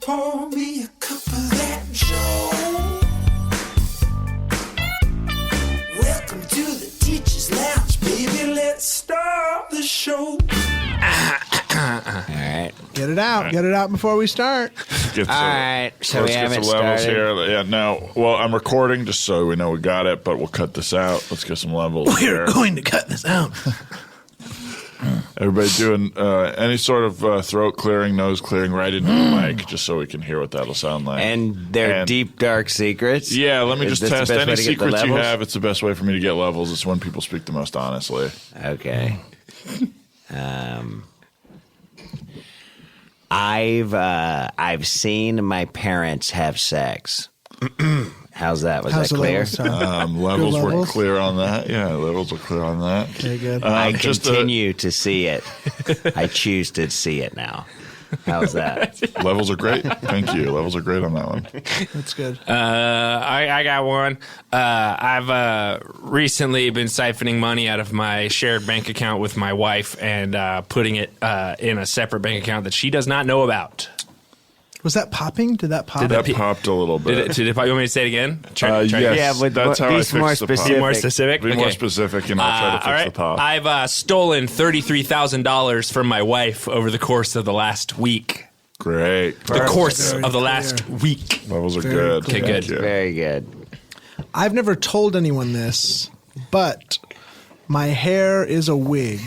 Pour me a cup of that Joe. Welcome to the Teacher's Lounge, baby. Let's start the show. All right. Get it out. Get it out before we start. All right. So we haven't started. Here. Yeah, no. Well, I'm recording just so we know we got it, but we'll cut this out. Let's get some levels here. We're going to cut this out. Everybody doing any sort of throat clearing, nose clearing right into the mic, just so we can hear what that'll sound like. And their deep, dark secrets. Yeah, let me Is just this the test best any way to get the secrets you levels? have. It's the best way for me to get levels. It's when people speak the most honestly. Okay. I've seen my parents have sex. How's that? Was How's that the clear? levels, Levels were clear on that. Yeah, levels were clear on that. Okay, good. I just continue to see it. I choose to see it now. How's that? levels are great. Thank you. Levels are great on that one. That's good. I got one. I've recently been siphoning money out of my shared bank account with my wife and putting it in a separate bank account that she does not know about. Was that popping? Did that pop? That popped a little bit. Did it, you want me to say it again? Yes, Yeah, but that's how I be fix more the pop. specific. Be more specific? Be more Okay. specific, and I'll try to fix all right. the pop. I've stolen $33,000 from my wife over the course of the last week. Great. The course Very of the clear. last week. Levels are Very good. clear. Okay, good. Thank you. Very good. I've never told anyone this, but my hair is a wig.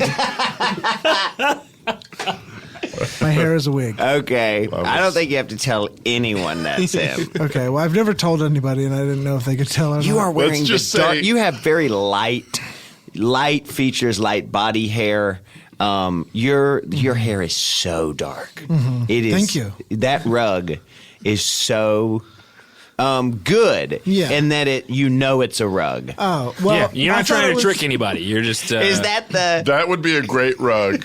My hair is a wig. Okay. I don't think you have to tell anyone that, Sam. Okay, well, I've never told anybody, and I didn't know if they could tell or You not. are wearing just the dark. say- You have very light features, light body hair. Your hair is so dark. It is. Thank you. That rug is so good. Yeah. In that it's a rug. Oh, well. Yeah, you're I not thought trying it to was- trick anybody. You're just. Is that the? That would be a great rug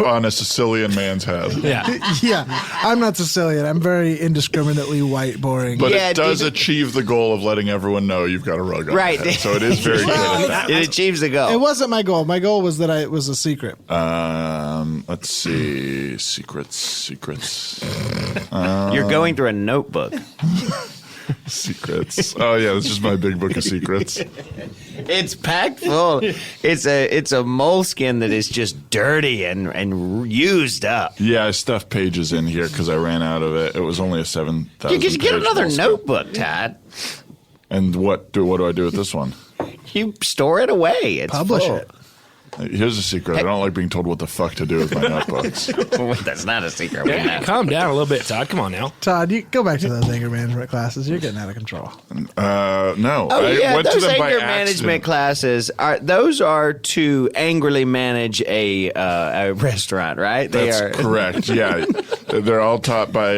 on a Sicilian man's head. Yeah. Yeah, I'm not Sicilian. I'm very indiscriminately white, boring. But Yeah, it does dude. achieve the goal of letting everyone know you've got a rug on Right. your head. So it is very good. It achieves the goal. It wasn't my goal. My goal was that it was a secret. Let's see. Secrets. You're going through a notebook. Secrets. Oh, yeah. This is my big book of secrets. It's packed full. It's a moleskin that is just dirty and used up. Yeah, I stuffed pages in here because I ran out of it. It was only a 7,000 You get page another moleskin. notebook, Todd. And what do I do with this one? You store it away. It's Publish full. it. Here's a secret. I don't like being told what the fuck to do with my notebooks. That's not a secret. Yeah, calm down a little bit, Todd. Come on now. Todd, you go back to those anger management classes. You're getting out of control. No. Oh, I yeah, went to those them by anger accident. management classes are to angrily manage a restaurant, right? That's correct. Yeah, they're all taught by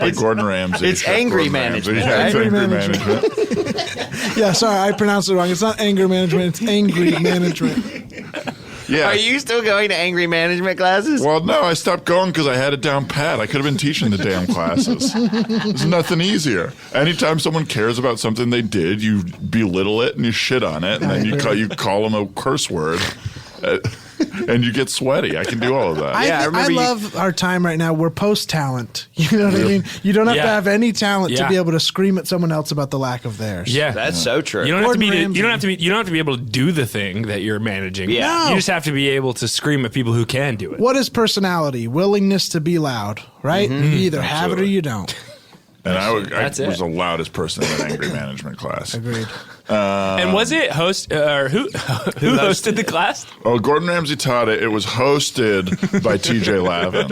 Gordon Ramsay. it's Chef angry Gordon Ramsay. management, Yeah, right? it's angry Angry management. Yeah, sorry, I pronounced it wrong. It's not anger management. It's angry management. Yeah. Are you still going to angry management classes? Well, no, I stopped going because I had it down pat. I could have been teaching the damn classes. There's nothing easier. Anytime someone cares about something they did, you belittle it and you shit on it, and then you call them a curse word. And you get sweaty. I can do all of that. I I remember you- love our time right now. We're post talent. You know what I mean? You don't have to Yeah. have any talent to Yeah. be able to scream at someone else about the lack of theirs. Yeah, That's so true. You don't have to be. Gordon You don't have Ramsay. to be. You don't have to be able to do the thing that you're managing. Yeah. No. You just have to be able to scream at people who can do it. What is personality? Willingness to be loud, right? You either have it or you don't. And I That's was it. the loudest person in that angry management class. Agreed. And was it who hosted the class? Oh, Gordon Ramsay taught it. It was hosted by TJ Lavin.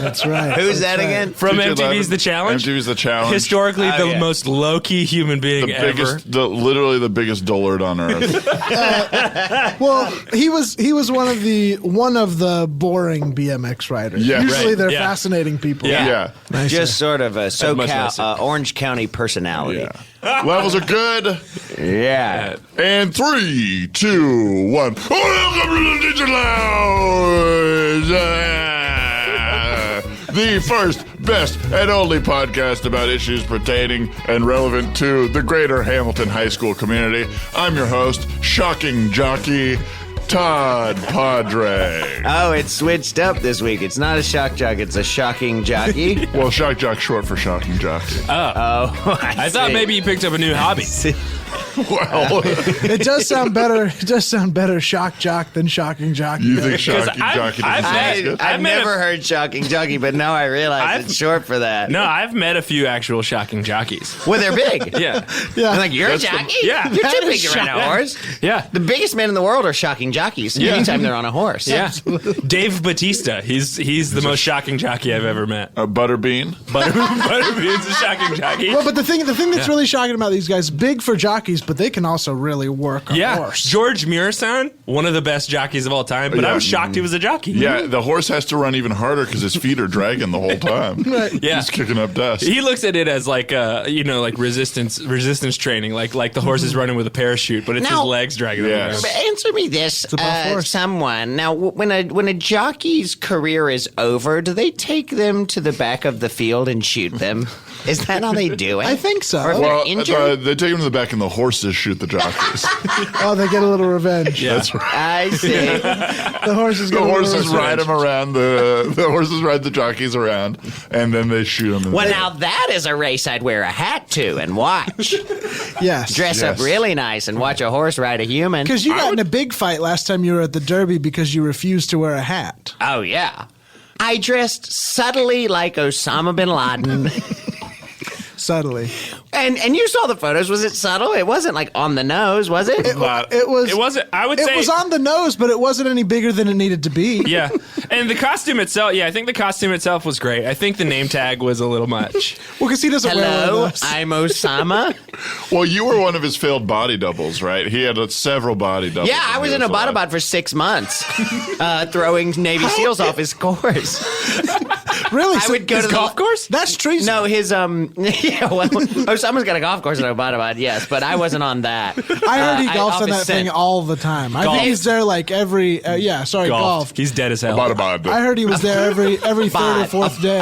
That's right. Who's that That's right. again? From TJ MTV's Lavin. The Challenge? MTV's The Challenge. Historically, Oh, the yeah. most low-key human being the ever. biggest, literally the biggest dullard on earth. Well, he was one of the boring BMX riders. Yeah. Usually Right. they're Yeah. fascinating people. Yeah. Yeah. Nicer. Just sort of a much SoCal, nicer. Orange County personality. Yeah. Levels are good. Yeah. And 3, 2, 1. Welcome to the Teacher Lounge! The first, best, and only podcast about issues pertaining and relevant to the greater Hamilton High School community. I'm your host, Shocking Jockey, Todd Padre. Oh, it's switched up this week. It's not a shock jock, it's a shocking jockey. Well, shock jock short for shocking jock. Oh, I thought maybe you picked up a new hobby. Well, It does sound better. It does sound better shock jock than shocking jockey. you think Because shocking I've- jockey I've doesn't met- sound good? I've met never heard shocking jockey, but now I realize it's short for that. No, I've met a few actual shocking jockeys. Well, they're big. Yeah. Yeah. I'm like, you're That's a the- jockey? Yeah. You're That too big is to ride a horse. Yeah. The biggest men in the world are shocking jockeys anytime they're on a horse. Yeah. Dave Batista. He's the most shocking jockey I've ever met. Butterbean. Butterbean's a shocking jockey. Well, but the thing that's really shocking about these guys, big for jockeys, but they can also really work a horse. George Murasan, one of the best jockeys of all time, but I was shocked he was a jockey. Yeah, the horse has to run even harder because his feet are dragging the whole time. Yeah. He's kicking up dust. He looks at it as like like resistance training, like the horse is running with a parachute, but it's Now- his legs dragging him Yes. But answer me this, a buff horse. someone. Now, when a jockey's career is over, do they take them to the back of the field and shoot them? Is that how they do it? I think so. Or if Well, they're injured? they take him to the back and the horses shoot the jockeys. Oh, they get a little revenge. Yeah. That's right. I see. The horses The get a little horses revenge. ride him around. The horses ride the jockeys around, and then they shoot him. Well, now that is a race I'd wear a hat to and watch. Yes. Dress up Yes. really nice and watch a horse ride a human. Because you got in a big fight last time you were at the Derby because you refused to wear a hat. Oh, yeah. I dressed subtly like Osama bin Laden. Subtly. And you saw the photos. Was it subtle? It wasn't like on the nose, was it? It was. It wasn't. I would say It was on the nose, but it wasn't any bigger than it needed to be. Yeah, and the costume itself. Yeah, I think the costume itself was great. I think the name tag was a little much. Well, because he doesn't wear one Hello, of those. I'm Osama. Well, you were one of his failed body doubles, right? He had several body doubles. Yeah, I was in a Abbottabad for 6 months, throwing Navy SEAls off his course. Really? I would go His to the golf course? That's treason. No, his yeah. Well, Osama's got a golf course in Abbottabad, yes, but I wasn't on that. I heard he golfs off on his that thing scent. all the time. I Golf. think he's there like every. Golf. He's dead as hell. Abbottabad. I heard he was there every third or fourth day.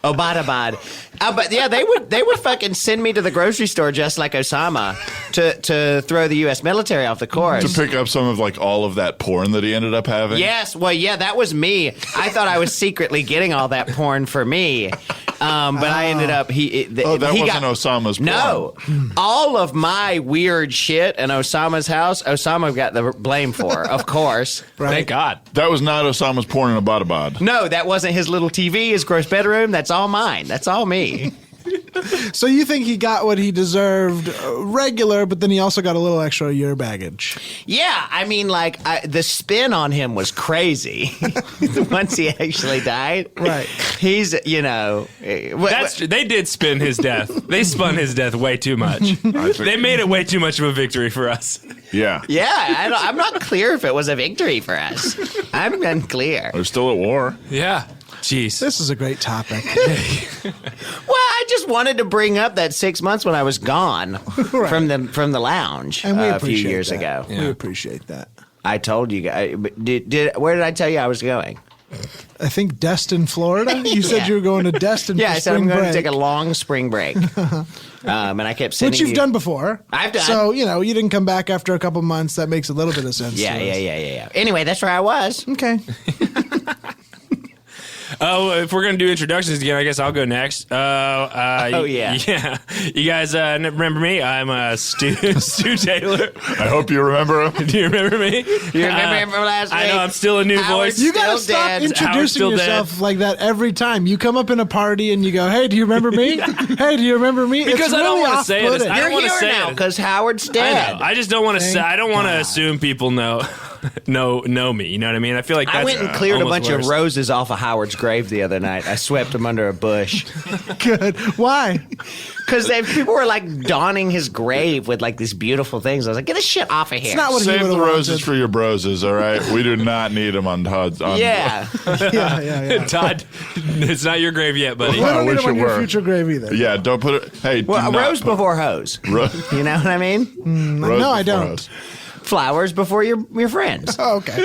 Abbottabad. But yeah, they would fucking send me to the grocery store just like Osama to throw the U.S. military off the course. to pick up some of like all of that porn that he ended up having. Yes, well, yeah, that was me. I thought I was secretly getting all that porn for me, but I ended up That he wasn't Osama's porn. No, all of my weird shit in Osama's house, Osama got the blame for, of course. Thank God. That was not Osama's porn in Abbottabad. No, that wasn't his little TV, his gross bedroom. That's all mine. That's all me. So you think he got what he deserved regular, but then he also got a little extra year baggage. Yeah, I mean, like the spin on him was crazy. Once he actually died, Right. He's They did spin his death. They spun his death way too much. They made it way too much of a victory for us. Yeah. Yeah, I'm not clear if it was a victory for us. I'm unclear. They're still at war. Yeah. Jeez. This is a great topic. Well, I just wanted to bring up that 6 months when I was gone from the lounge And we a few appreciate years that. ago. We appreciate that. I told you guys. Where did I tell you I was going? I think Destin, Florida. You said Yeah. you were going to Destin Yeah, for I said I'm spring going break, to take a long spring break, and I kept sending which you've you- done before. I've done. So you didn't come back after a couple months. That makes a little bit of sense. Yeah, to yeah, us. Anyway, that's where I was. Okay. Oh, if we're gonna do introductions again, I guess I'll go next. Oh, yeah. yeah. You guys remember me? I'm Stu Taylor. I hope you remember him. Do you remember me? You remember him from last week? I know I'm still a new Howard voice. You gotta Still stop dead. Howard's introducing still yourself like that every time. You come up in a party and you go, "Hey, do you remember me? Hey, do you remember me?" Because It's I don't really wanna say it. off-putting. I don't You're wanna here say now it. because Howard's I dead. know. I just don't want to say. Thank I don't want to God. assume people know me. You know what I mean? I feel like that's I went and cleared a almost bunch worse. of roses off of Howard's grave the other night. I swept them under a bush Good. Why? because people were like donning his grave with like these beautiful things. I was like, get this shit off of here. It's not what he Save would the have roses wanted. for your broses, all right? We do not need them on Todd's. Yeah. Yeah. Todd, it's not your grave yet, buddy. We I don't need wish him on it your were. future grave either. Yeah, don't put it. Hey, do Well, a not rose put- before hose. Ro- You know what I mean? rose No, I before don't. rose. Flowers before your friends. Oh, okay.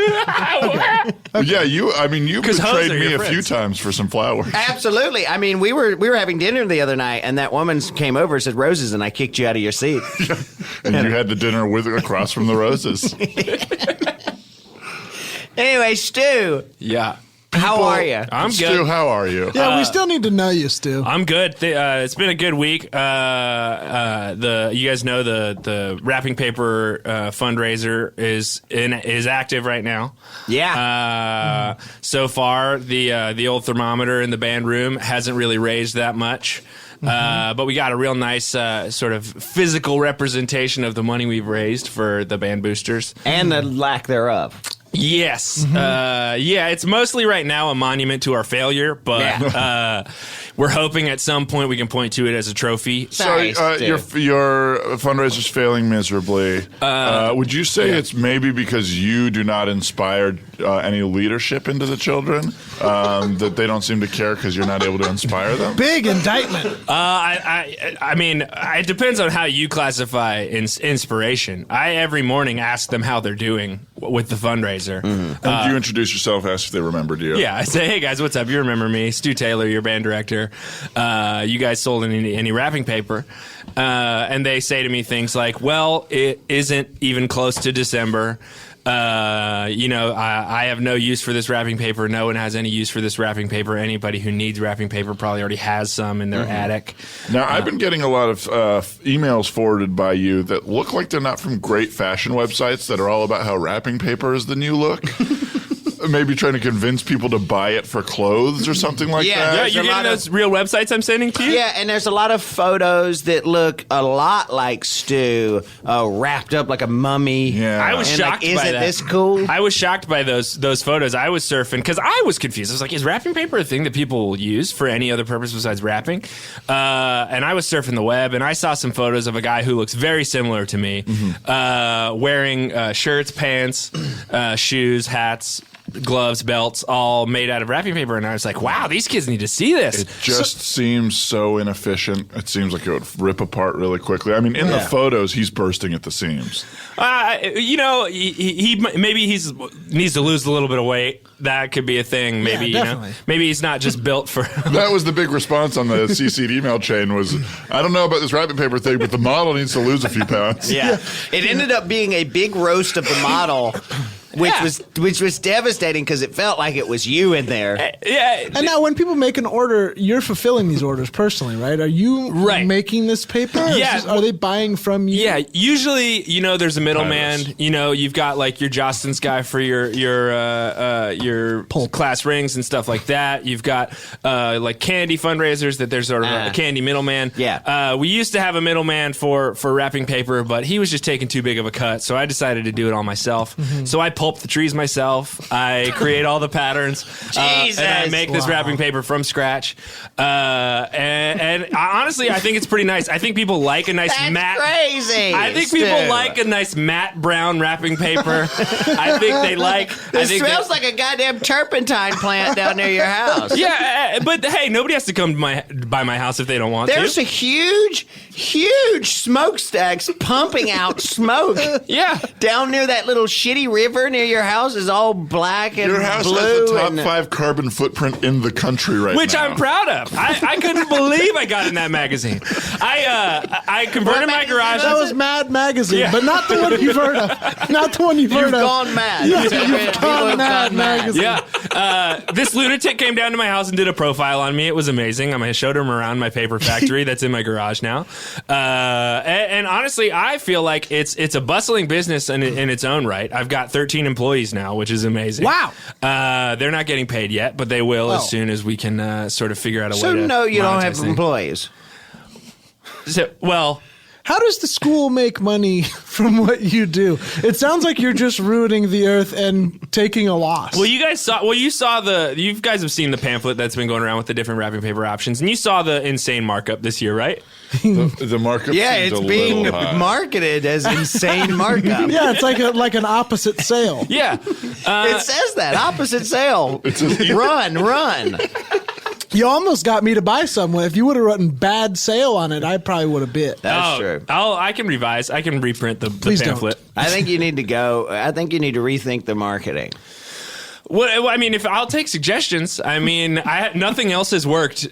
Yeah, you hoes betrayed are me your a few friends. times for some flowers. Absolutely. I mean, we were having dinner the other night, and that woman came over and said roses, and I kicked you out of your seat. And you had the dinner with across from the roses. Anyway, Stu, Yeah. how are you? I'm Stu, good. how are you? Yeah, we still need to know you, Stu. I'm good. It's been a good week. You guys know the wrapping paper fundraiser is active right now. Yeah. So far, the old thermometer in the band room hasn't really raised that much. But we got a real nice sort of physical representation of the money we've raised for the band boosters. And the lack thereof. Yes. It's mostly right now a monument to our failure, but we're hoping at some point we can point to it as a trophy. Sorry, So Stu. your fundraiser's failing miserably. Would you say it's maybe because you do not inspire any leadership into the children, that they don't seem to care because you're not able to inspire them? Big indictment. I mean, it depends on how you classify inspiration. I every morning ask them how they're doing with the fundraiser. And do you introduce yourself, ask if they remembered you? Yeah, I say, hey guys, what's up? You remember me, Stu Taylor, your band director. You guys sold any wrapping paper, and they say to me things like, "Well, it isn't even close to December. I have no use for this wrapping paper. No one has any use for this wrapping paper. Anybody who needs wrapping paper probably already has some in their attic." Now, I've been getting a lot of emails forwarded by you that look like they're not from great fashion websites that are all about how wrapping paper is the new look. Maybe trying to convince people to buy it for clothes or something like Yeah, that. Yeah, There's you're a getting lot of- those real websites I'm sending to you? Yeah, and there's a lot of photos that look a lot like Stu, wrapped up like a mummy. Yeah. I was And shocked like, by isn't that. this cool? I was shocked by those photos. I was surfing because I was confused. I was like, is wrapping paper a thing that people will use for any other purpose besides wrapping? And I was surfing the web, and I saw some photos of a guy who looks very similar to me, wearing shirts, pants, shoes, hats, gloves, belts, all made out of wrapping paper. And I was like, wow, these kids need to see this. It just seems so inefficient. It seems like it would rip apart really quickly. I mean, in the photos, he's bursting at the seams. He maybe needs to lose a little bit of weight. That could be a thing. Maybe definitely. maybe he's not just built for. That was the big response on the CC'd email chain was, I don't know about this wrapping paper thing, but the model needs to lose a few pounds. Yeah. It ended up being a big roast of the model, which was devastating because it felt like it was you in there. Yeah. And now, when people make an order, you're fulfilling these orders personally, right? Are you Right. making this paper? Or Yeah. are they buying from you? Yeah, usually, there's a middleman. Tyler's. You've got like your Jostens guy for your class rings and stuff like that. You've got like candy fundraisers that there's sort of a candy middleman. Yeah. We used to have a middleman for wrapping paper, but he was just taking too big of a cut, so I decided to do it all myself. So I pulp the trees myself. I create all the patterns. Jesus. And I make this wrapping paper from scratch. And honestly, I think it's pretty nice. I think people like a nice That's matte. crazy. I think Stu. people like a nice matte brown wrapping paper. I think they like. It smells like a goddamn turpentine plant down near your house. Yeah, but hey, nobody has to come to by my house if they don't want There's to. a huge smokestacks pumping out smoke. Yeah. Down near that little shitty river near your house is all black and Your house blue. has the top and 5 carbon footprint in the country right Which now. I'm proud of. I couldn't believe I got in that magazine. I converted What my magazine garage. That was Mad Magazine, Yeah. but not the one you've heard of. Not the one you've You've heard of. gone mad. Yeah, People you've have gone Mad Magazine. Yeah. This lunatic came down to my house and did a profile on me. It was amazing. I showed him around my paper factory that's in my garage now. And honestly, I feel like it's a bustling business in its own right. I've got 13 employees now, which is amazing. Wow. They're not getting paid yet, but they will as soon as we can sort of figure out a So way to no, you don't have monetize things. employees. So, well, How does the school make money from what you do? It sounds like you're just ruining the earth and taking a loss. you guys saw. Well, you guys have seen the pamphlet that's been going around with the different wrapping paper options, and you saw the insane markup this year, right? The markup Yeah, seems it's a being little high. marketed as insane markup. yeah, it's like an opposite sale. Yeah. It says that opposite sale. Run. You almost got me to buy some. If you would have written bad sale on it, I probably would have bit. That's true. I can revise. I can reprint the Please don't. pamphlet. I think you need to go. I think you need to rethink the marketing. Well, I mean, if I'll take suggestions. I mean, nothing else has worked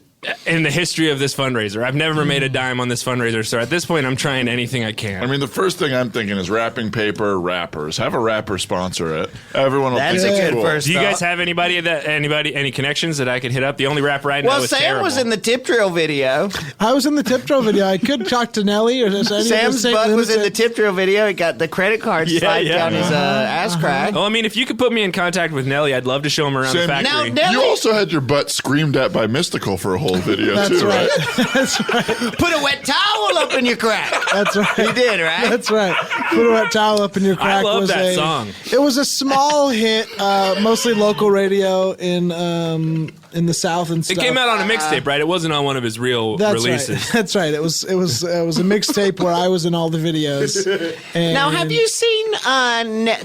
in the history of this fundraiser. I've never made a dime on this fundraiser, so at this point, I'm trying anything I can. I mean, the first thing I'm thinking is wrapping paper, wrappers. Have a wrapper sponsor it. Everyone will That's think a it's good cool. first Do you thought. guys have any connections that I could hit up? The only rapper I know Well, is Sam terrible. was in the tip drill video. I was in the tip drill video. I could talk to Nelly or just any Sam's of the butt was in the lunatic- tip drill video. He got the credit card slide down his ass crack. Well, I mean, if you could put me in contact with Nelly, I'd love to show him around the Sam, factory. Now, You also had your butt screamed at by Mystical for a whole video, That's too, right. right? That's right. Put a wet towel up in your crack. That's right. He did, right? That's right. Put a wet towel up in your crack. love was that song. It was a small hit, mostly local radio in the South and It stuff. came out on a mixtape, right? It wasn't on one of his real That's releases. right. That's right. It was a mixtape where I was in all the videos. And Now, have you seen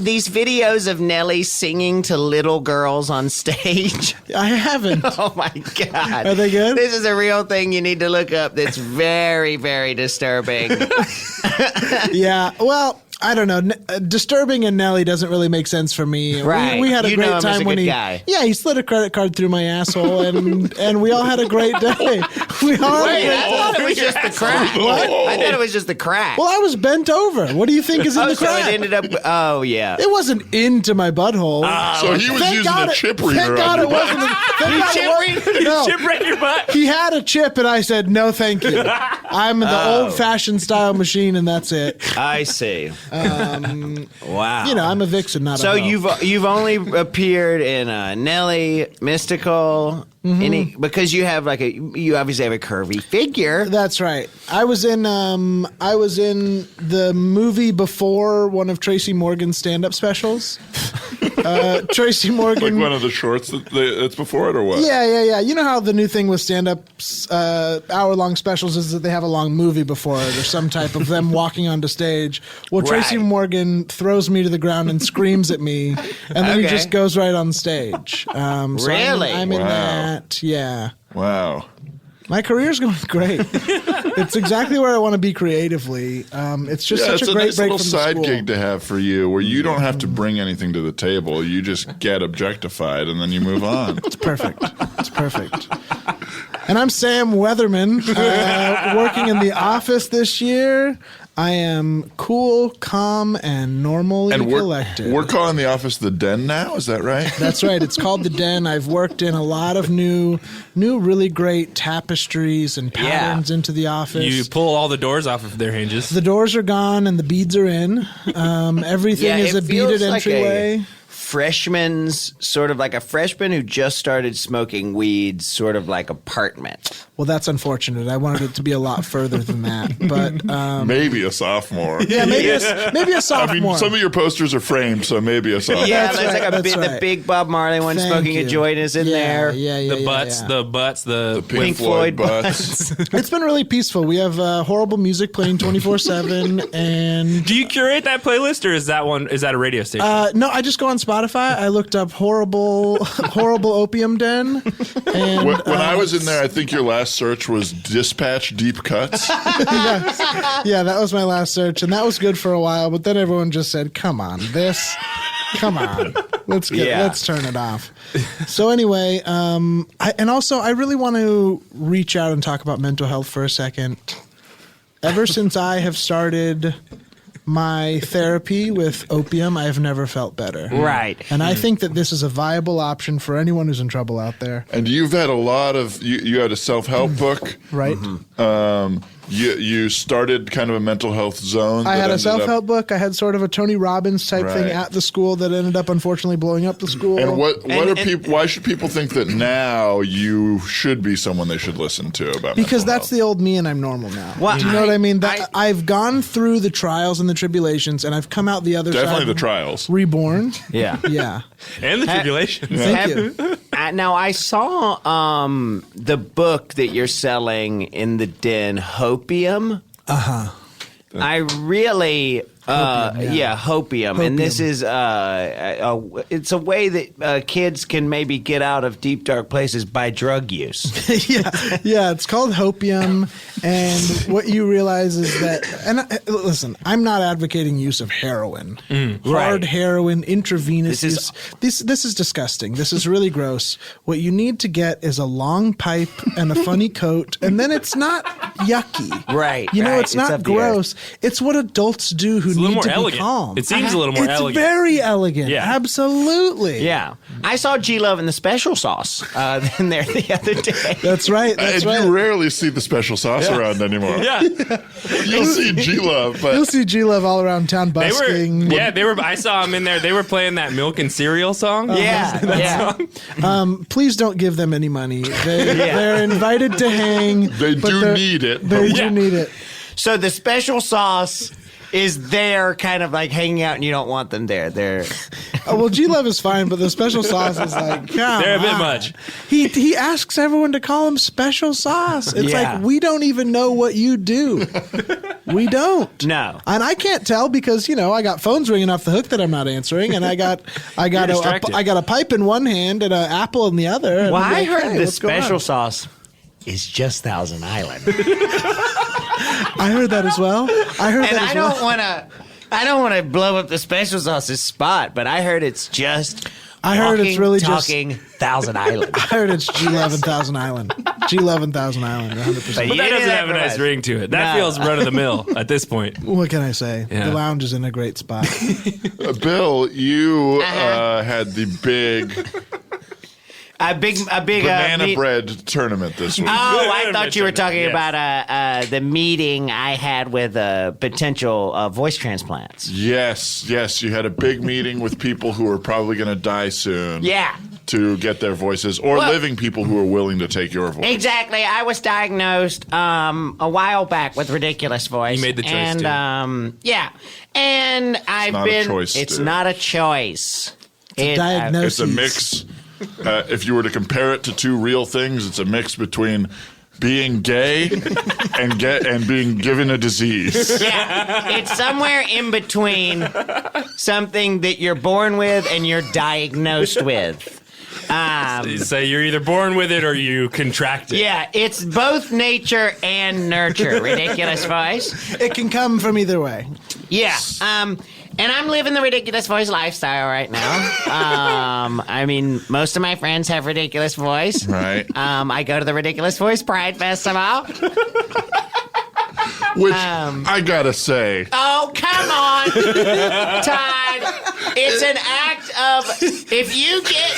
these videos of Nelly singing to little girls on stage? I haven't. Oh my God. Are they good? This is a real thing you need to look up that's very, very disturbing. Yeah. Well, I don't know. Disturbing and Nelly doesn't really make sense for me. Right. We had a You know great him as time a when good he. guy. Yeah, he slid a credit card through my asshole, and we all had a great day. We all had a Wait, great I thought it was just the crack. I thought it was just the crack. Well, I was bent over. What do you think is in oh, the so crack? it ended up. Oh, yeah. It wasn't into my butthole. So he was using a chip reader Thank on God your it wasn't. Thank God it wasn't. No. Chip right in your butt. He had a chip, and I said, no, thank you. I'm the old-fashioned style machine, and that's it. I see. Wow. You know, I'm a vixen, not So a hoe. you've only appeared in Nelly, Mystical, because you have you obviously have a curvy figure. That's right. I was in the movie before one of Tracy Morgan's stand-up specials. Tracy Morgan. Like one of the shorts that's before it, or what? Yeah. You know how the new thing with stand-ups, hour-long specials is that they have a long movie before it or some type of them walking onto stage. Well, Tracy Right. Morgan throws me to the ground and screams at me, and then he Okay. just goes right on stage. So Really? I'm in Wow. that. Yeah. Wow. My career's going great. It's exactly where I want to be creatively. It's just Yeah, such it's a a great nice break little from the side school. gig to have for you, where you don't have to bring anything to the table. You just get objectified, and then you move on. It's perfect. It's perfect. And I'm Sam Weatherman, working in the office this year. I am cool, calm, and normally And collected. we're calling the office the Den now. Is that right? That's right. It's called The Den. I've worked in a lot of new really great tapestries and patterns into the office. You pull all the doors off of their hinges. The doors are gone and the beads are in. Everything is it a beaded feels like entryway. Freshman's sort of like a freshman who just started smoking weed, sort of like apartment. Well, that's unfortunate. I wanted it to be a lot further than that. But Maybe a sophomore. yeah, maybe a I sophomore. mean, some of your posters are framed, so maybe a sophomore. Yeah, That's there's right, like that's the right. big Bob Marley one Thank smoking you. a joint is in there. Yeah, The butts, the Pink Floyd butts. It's been really peaceful. We have horrible music playing 24/7, and Do you curate that playlist, or is that a radio station? no, I just go on Spotify. I looked up horrible opium den, and When I was in there, I think your last search was Dispatch Deep Cuts. yeah, that was my last search, and that was good for a while. But then everyone just said, "Come on, let's turn it off." So anyway, I really want to reach out and talk about mental health for a second. Ever since I have started my therapy with opium, I have never felt better. Right. And I think that this is a viable option for anyone who's in trouble out there. And you've had a lot of, you had a self-help book. Right? You started kind of a mental health zone. I that had a ended self-help up- book. I had sort of a Tony Robbins type thing Right. at the school that ended up unfortunately blowing up the school. And what are And- people? Why should people think that now you should be someone they should listen to about? Because mental that's health? the old me and I'm normal now. Well, Do you know what I mean? That, I- I've gone through the trials and the tribulations and I've come out the other Definitely side. the trials. Reborn. Yeah. Yeah. and the tribulation. Thank you. Now I saw the book that you're selling in the Den, Hopium. I really hopium. And this is it's a way that kids can maybe get out of deep, dark places by drug use. yeah, it's called hopium. And what you realize is that, and listen, I'm not advocating use of heroin. Hard heroin, intravenous use. This is disgusting. This is really gross. What you need to get is a long pipe and a funny coat, and then it's not yucky. Right. You know, right. it's not gross. It's what adults do who need to be calm. It seems a little more elegant. It's very elegant. Yeah. Absolutely. Yeah. I saw G-Love in the special sauce in there the other day. That's right. That's right. You rarely see the special sauce around anymore. Yeah. You'll see G-Love, but You'll see G-Love all around town busking. They were. I saw them in there. They were playing that Milk and Cereal song. Please don't give them any money. They're invited to hang. They do need it. They do need it. So the special sauce is there kind of like hanging out and you don't want them there. They're well, G-Love is fine, but the special sauce is like, come They're a bit on. much. He asks everyone to call him special sauce. It's like, we don't even know what you do. We don't. No. And I can't tell because, I got phones ringing off the hook that I'm not answering, and I got a pipe in one hand and an apple in the other. And well, I'm I like, heard hey, the what's going special on? sauce is just Thousand Island. I heard that as well. I don't want to blow up the special sauce's spot, but I heard it's just talking Thousand Island. I heard it's G-Love and Thousand Island. G-Love and Thousand Island, 100%. But that doesn't have a nice ring to it. That feels run of the mill at this point. What can I say? Yeah. The lounge is in a great spot. Bill, you had the big banana bread tournament this week. Oh, I thought you were talking about the meeting I had with potential voice transplants. Yes, you had a big meeting with people who are probably going to die soon. Yeah. To get their voices, or living people who are willing to take your voice. Exactly. I was diagnosed a while back with ridiculous voice. You made the choice, and and I've not been. A choice, it's dude. not a choice. It's a diagnosis. It's a mix. If you were to compare it to two real things, it's a mix between being gay and being given a disease. Yeah, it's somewhere in between something that you're born with and you're diagnosed with. So you're either born with it or you contract it. Yeah, it's both nature and nurture. Ridiculous voice. It can come from either way. Yeah. And I'm living the ridiculous voice lifestyle right now. I mean, most of my friends have ridiculous voice. Right. I go to the Ridiculous Voice Pride Festival. Which I gotta say. Oh, come on, Todd. It's an act of if you get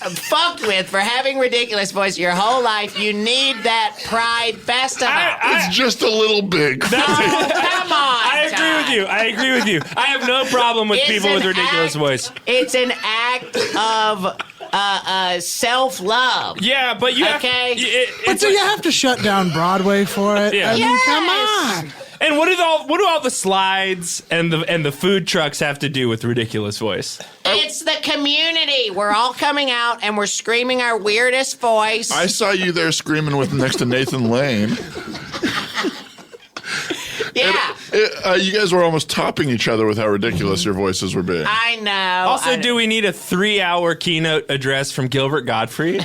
fucked with for having ridiculous voice your whole life, you need that Pride Festival. It's just a little big. Come on. I agree with you. I have no problem with people with ridiculous voice. It's an act of self-love. Yeah, but you But do you have to shut down Broadway for it? Yeah. I mean, Yes. come on. And what do all the slides and the food trucks have to do with ridiculous voice? It's the community. We're all coming out and we're screaming our weirdest voice. I saw you there screaming with next to Nathan Lane. Yeah. You guys were almost topping each other with how ridiculous your voices were being. I know. Also, do we need a 3-hour keynote address from Gilbert Gottfried?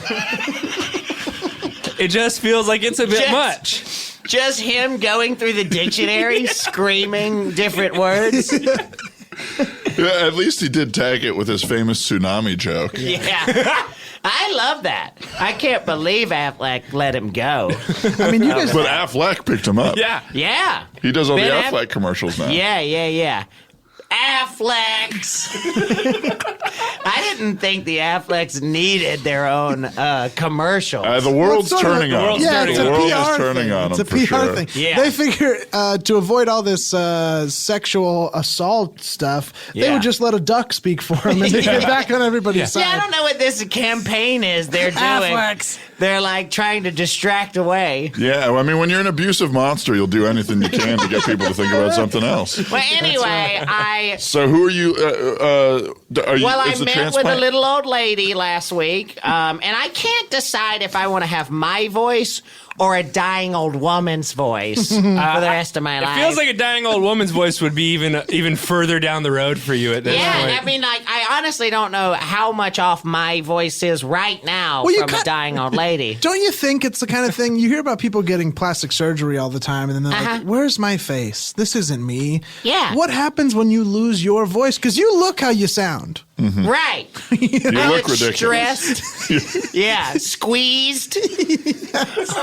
It just feels like it's a bit much. Just him going through the dictionary, screaming different words. Yeah, at least he did tag it with his famous tsunami joke. Yeah. I love that. I can't believe Affleck let him go. I mean, you guys. But Affleck picked him up. Yeah. Yeah. He does all Ben the Affleck commercials now. Yeah. Afflecks. I didn't think the Afflecks needed their own commercials. The world's Well, sort of- turning on him. Yeah, it's The a world PR is turning thing. on him It's a for PR sure. thing. Yeah. They figure to avoid all this sexual assault stuff, they Yeah. would just let a duck speak for them and they get back on everybody's side. Yeah, I don't know what this campaign is they're doing. Afflecks. They're like trying to distract away. Yeah, well, I mean, when you're an abusive monster, you'll do anything you can to get people to think about something else. Well, anyway, So who are you? Are you? Well, I is the met with a transplant- little old lady last week, and I can't decide if I want to have my voice or a dying old woman's voice for the rest of my life? It feels like a dying old woman's voice would be even further down the road for you at this point. I mean, like, I honestly don't know how much off my voice is right now Well, from a dying old lady. Don't you think it's the kind of thing you hear about people getting plastic surgery all the time, and then they're like, "Where's my face? This isn't me." Yeah. What happens when you lose your voice? Because you look how you sound. Right. You look ridiculous. Stressed. Yeah. Squeezed.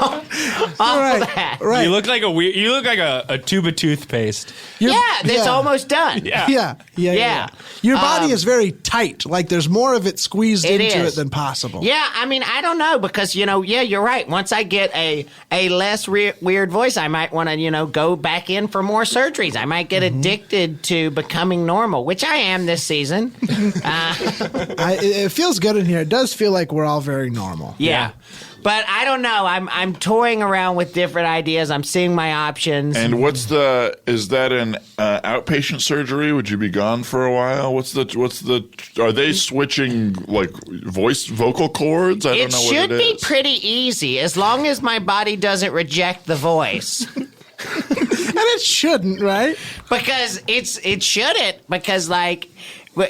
All that. Right. You look like a tube of toothpaste. That's almost done. Yeah. Your body is very tight. Like there's more of it squeezed into it than possible. Yeah, I mean, I don't know because, you're right. Once I get a less weird voice, I might want to, go back in for more surgeries. I might get addicted to becoming normal, which I am this season. It feels good in here. It does feel like we're all very normal. Yeah. But I don't know. I'm toying around with different ideas. I'm seeing my options. And is that an outpatient surgery? Would you be gone for a while? Are they switching like vocal cords? I don't know what it is. It should be pretty easy as long as my body doesn't reject the voice. And it shouldn't, right? Because it shouldn't. Because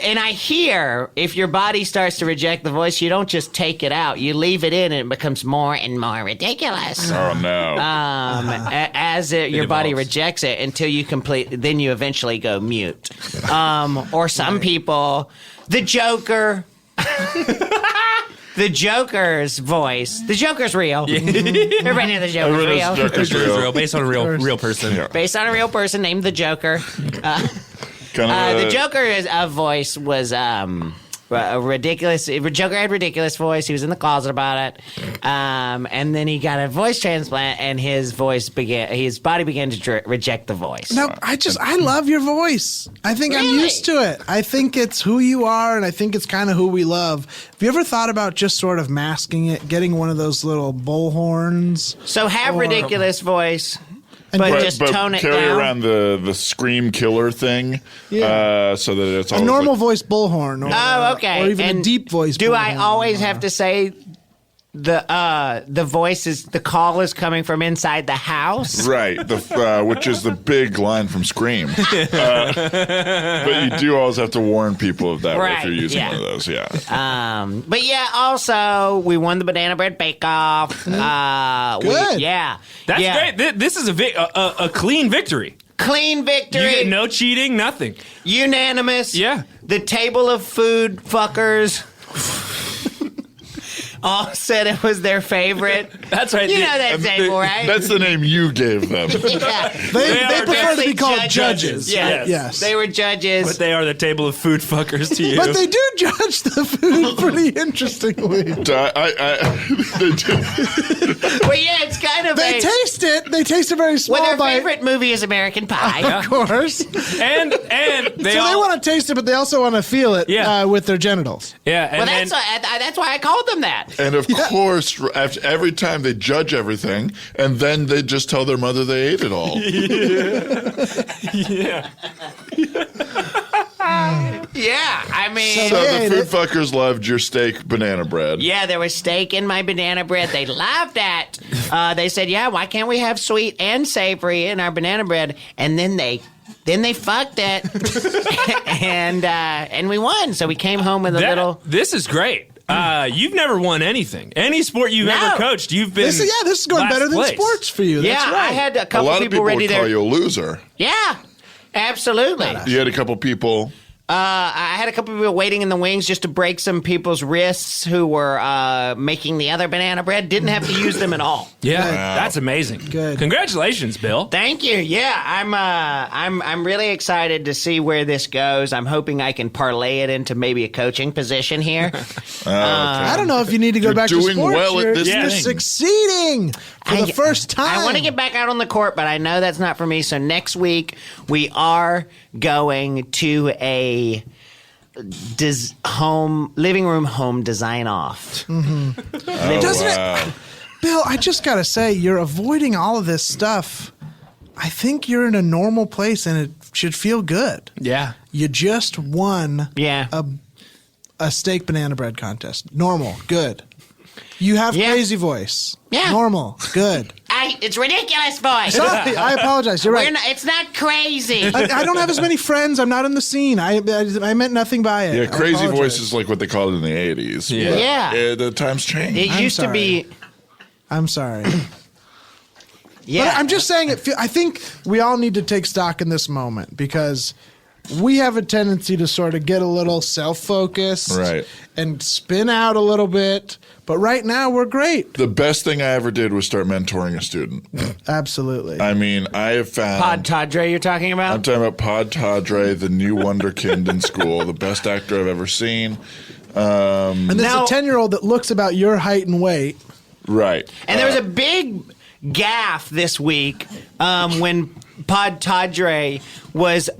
and I hear if your body starts to reject the voice, you don't just take it out. You leave it in and it becomes more and more ridiculous. Oh, no. Your body rejects it until you then you eventually go mute. Or some people, the Joker... The Joker's voice. The Joker's real. Everybody knows the Joker's real. Joker's real. Based on a real person. Yeah. Based on a real person named the Joker. The Joker's voice was ridiculous. Joker had ridiculous voice. He was in the closet about it. And then he got a voice transplant, and his body began to reject the voice. No, I love your voice. I think I'm used to it. I think it's who you are, and I think it's kind of who we love. Have you ever thought about just sort of masking it, getting one of those little bull horns? So have ridiculous voice. But just tone it down. Carry around the scream killer thing, so that it's a normal voice bullhorn. Okay. Or even a deep voice. Do I always have to say the voice the call is coming from inside the house? Right, which is the big line from Scream. But you do always have to warn people of that if you're using one of those. Yeah. But also we won the Banana Bread Bake Off. Good. That's great. This is a clean victory. Clean victory. You get no cheating, nothing. Unanimous. Yeah. The table of food fuckers all said it was their favorite. That's right. You know that table, right? That's the name you gave them. Yeah. They prefer to be called judges. Yes. They were judges. But they are the table of food fuckers to you. But they do judge the food pretty interestingly. They do. Well, yeah, it's kind of They taste it. They taste a very small their bite. favorite movie is American Pie. Of course. and they want to taste it, but they also want to feel it with their genitals. Yeah. And that's why I called them that. And of course, after every time they judge everything, and then they just tell their mother they ate it all. Yeah, I mean... So the food fuckers loved your steak banana bread. Yeah, there was steak in my banana bread. They loved that. They said, why can't we have sweet and savory in our banana bread? And then they fucked it. and we won. So we came home with a little... This is great. You've never won anything. Any sport you've ever coached, you've been This is going better than place. sports for you. That's right. I had a couple A lot of people ready would call you a loser. Yeah, absolutely. You had a couple people... I had a couple people waiting in the wings just to break some people's wrists who were making the other banana bread. Didn't have to use them at all. Yeah, that's amazing. Good. Congratulations, Bill. Thank you. Yeah, I'm really excited to see where this goes. I'm hoping I can parlay it into maybe a coaching position here. I don't know if you need to go back to doing sports. well at this You're thing. succeeding for the first time. I want to get back out on the court, but I know that's not for me. So next week we are going to a living room home design off. Doesn't it, Bill? I just gotta say, you're avoiding all of this stuff. I think you're in a normal place, and it should feel good. Yeah. You just won. Yeah. A steak banana bread contest. Normal, good. You have Yeah. crazy voice. Yeah. Normal. Good. It's ridiculous voice. Sorry, I apologize. You're right. It's not crazy. I don't have as many friends. I'm not in the scene. I meant nothing by it. Yeah, I crazy apologize. voice is like what they called it in the 80s. Yeah. But, Yeah. the times change. It I'm used to be. I'm sorry. Yeah. But I'm just saying, I think we all need to take stock in this moment because we have a tendency to sort of get a little self-focused Right. and spin out a little bit. But right now, we're great. The best thing I ever did was start mentoring a student. Absolutely. I mean, I have found... Pod Tadre, you're talking about? I'm talking about Pod Tadre, the new wonderkind in school, the best actor I've ever seen. and there's Now- a 10-year-old that looks about your height and weight. Right. And there was a big gaffe this week when Pod Tadre was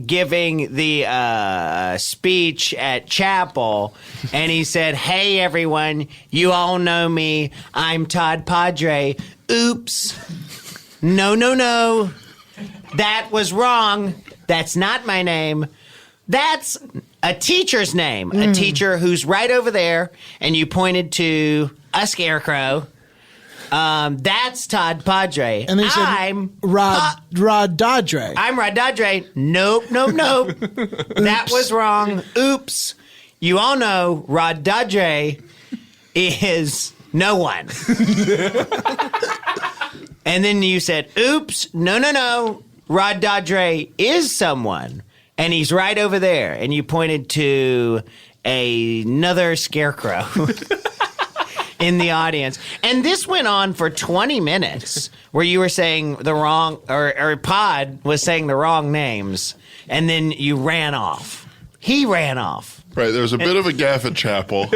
giving the speech at chapel, and he said, "Hey everyone, you all know me. I'm Todd Padre. Oops. No. That was wrong. That's not my name. That's a teacher's name. A teacher who's right over there." And you pointed to a scarecrow. That's Todd Padre. And they said, I'm Rod Dodre. I'm Rod Dodre. Nope. That was wrong. Oops. You all know Rod Dodre is no one. And then you said, oops, no. Rod Dodre is someone. And he's right over there. And you pointed to another scarecrow in the audience. And this went on for 20 minutes where you were saying the wrong, or Pod was saying the wrong names. And then you ran off. He ran off. Right. There was a bit of a gaffe at chapel.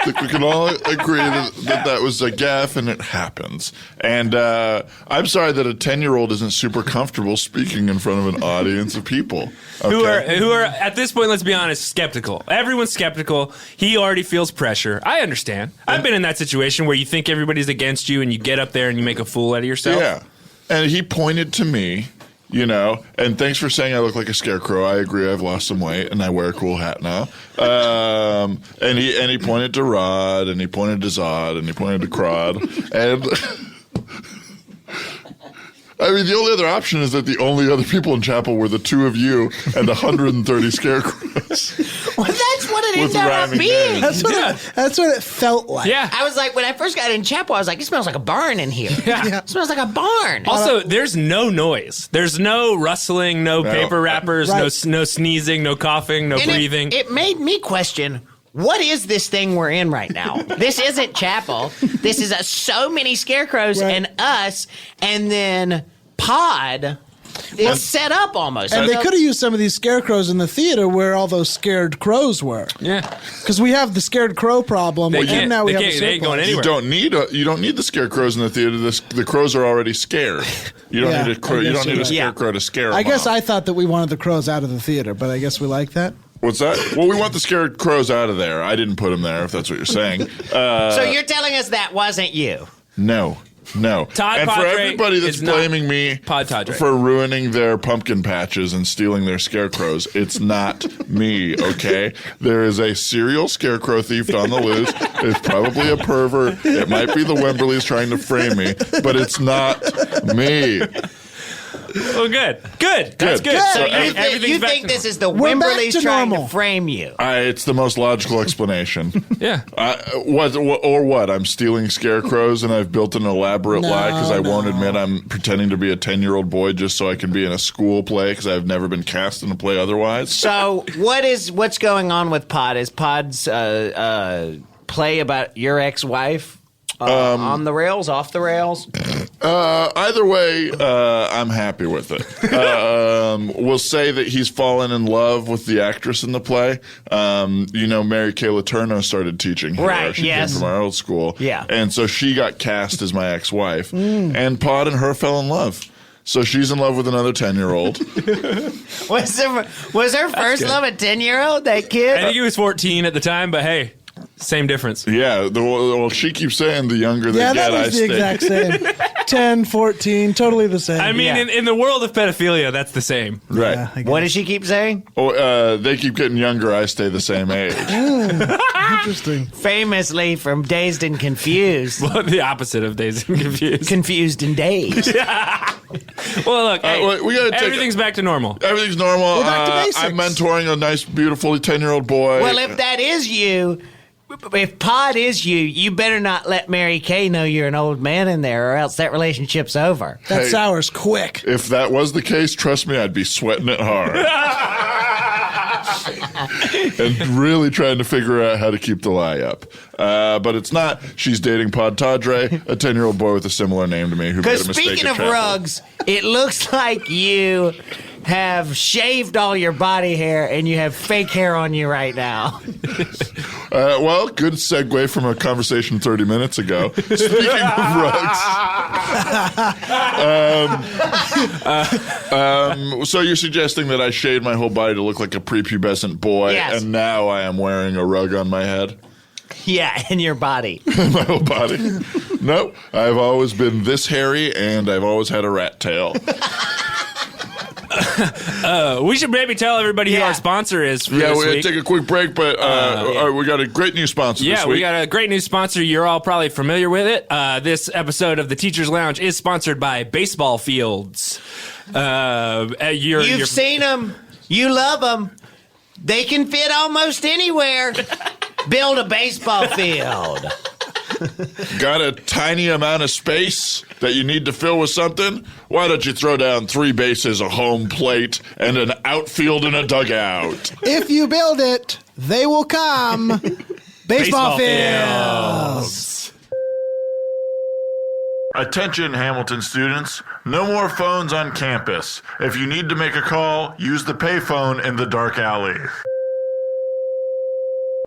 I think we can all agree that was a gaffe, and it happens. And I'm sorry that a 10-year-old isn't super comfortable speaking in front of an audience of people. Okay? Who are at this point, let's be honest, skeptical. Everyone's skeptical. He already feels pressure. I understand. I've been in that situation where you think everybody's against you and you get up there and you make a fool out of yourself. Yeah. And he pointed to me, and thanks for saying I look like a scarecrow. I agree. I've lost some weight and I wear a cool hat now. And he pointed to Rod, and he pointed to Zod, and he pointed to Crod. And I mean, the only other option is that the only other people in chapel were the two of you and 130 scarecrows. Well, that's what it With ended up rhyming being. names. That's what it felt like. Yeah. I was like, when I first got in chapel, I was like, it smells like a barn in here. Yeah. It smells like a barn. Also, there's no noise. There's no rustling, no paper wrappers, Right. no sneezing, no coughing, no And breathing. It made me question, what is this thing we're in right now? This isn't chapel. This is so many scarecrows Right. and us, and then Pod. It's set up almost. And they could have used some of these scarecrows in the theater where all those scared crows were. Yeah. Because we have the scared crow problem, They and can't- now we they have can't- a they ain't going surplus. anywhere. You don't need the scarecrows in the theater. The crows are already scared. You don't Yeah, need a crow. I You guess don't need a you're right. scarecrow to scare them. I guess off. I thought that we wanted the crows out of the theater, but I guess we like that. What's that? Well, we want the scared crows out of there. I didn't put them there, if that's what you're saying. so you're telling us that wasn't you? No. Todd And for Padre everybody that's is not blaming me Pod Tadre. for ruining their pumpkin patches and stealing their scarecrows, it's not me, okay? There is a serial scarecrow thief on the loose. It's probably a pervert. It might be the Wemberleys trying to frame me, but it's not me. Oh, good. That's good. Good. So So everything's You back think to this is the We're back Wimberleys to trying normal. to frame you? It's the most logical explanation. Yeah. What? I'm stealing scarecrows and I've built an elaborate lie because I won't admit I'm pretending to be a 10-year-old boy just so I can be in a school play because I've never been cast in a play otherwise. So what's going on with Pod? Is Pod's play about your ex-wife on the rails, off the rails? Either way, I'm happy with it. We'll say that he's fallen in love with the actress in the play. Mary Kay Letourneau started teaching here. Right, She yes. came from our old school. Yeah. And so she got cast as my ex-wife. And Pod and her fell in love. So she's in love with another 10-year-old. Was her first love a 10-year-old? That kid? I think he was 14 at the time, but hey. Same difference. Yeah, well, she keeps saying the younger they Yeah, get, that I is the stay. exact same. 10, 14, totally the same. I mean, in the world of pedophilia, that's the same. Right. Yeah, I guess. What does she keep saying? Oh, they keep getting younger, I stay the same age. Interesting. Famously from Dazed and Confused. Well, the opposite of Dazed and Confused. Confused and dazed. Well, look, hey, well, we gotta take- everything's back to normal. Everything's normal. We're back to basics. I'm mentoring a nice, beautiful 10-year-old boy. Well, if that is you, if Pod is you, you better not let Mary Kay know you're an old man in there, or else that relationship's over. That Hey. sour's quick. If that was the case, trust me, I'd be sweating it hard. And really trying to figure out how to keep the lie up. But it's not. She's dating Pod Tadre, a 10-year-old boy with a similar name to me who made Because a mistake speaking at of chapel. rugs, it looks like you have shaved all your body hair and you have fake hair on you right now. Well, good segue from a conversation 30 minutes ago. Speaking of rugs. So you're suggesting that I shade my whole body to look like a prepubescent boy, Yes. and now I am wearing a rug on my head? Yeah, in your body. My whole body? No, I've always been this hairy, and I've always had a rat tail. We should maybe tell everybody who Yeah. our sponsor is for Yeah, this we're going week. to take a quick break, but we got a great new sponsor this Yeah, week. we got a great new sponsor. You're all probably familiar with it. This episode of the Teacher's Lounge is sponsored by Baseball Fields. You've seen them. You love them. They can fit almost anywhere. Build a baseball field. Got a tiny amount of space that you need to fill with something? Why don't you throw down 3 bases, a home plate, and an outfield and a dugout? If you build it, they will come. Baseball fields. Attention, Hamilton students. No more phones on campus. If you need to make a call, use the payphone in the dark alley.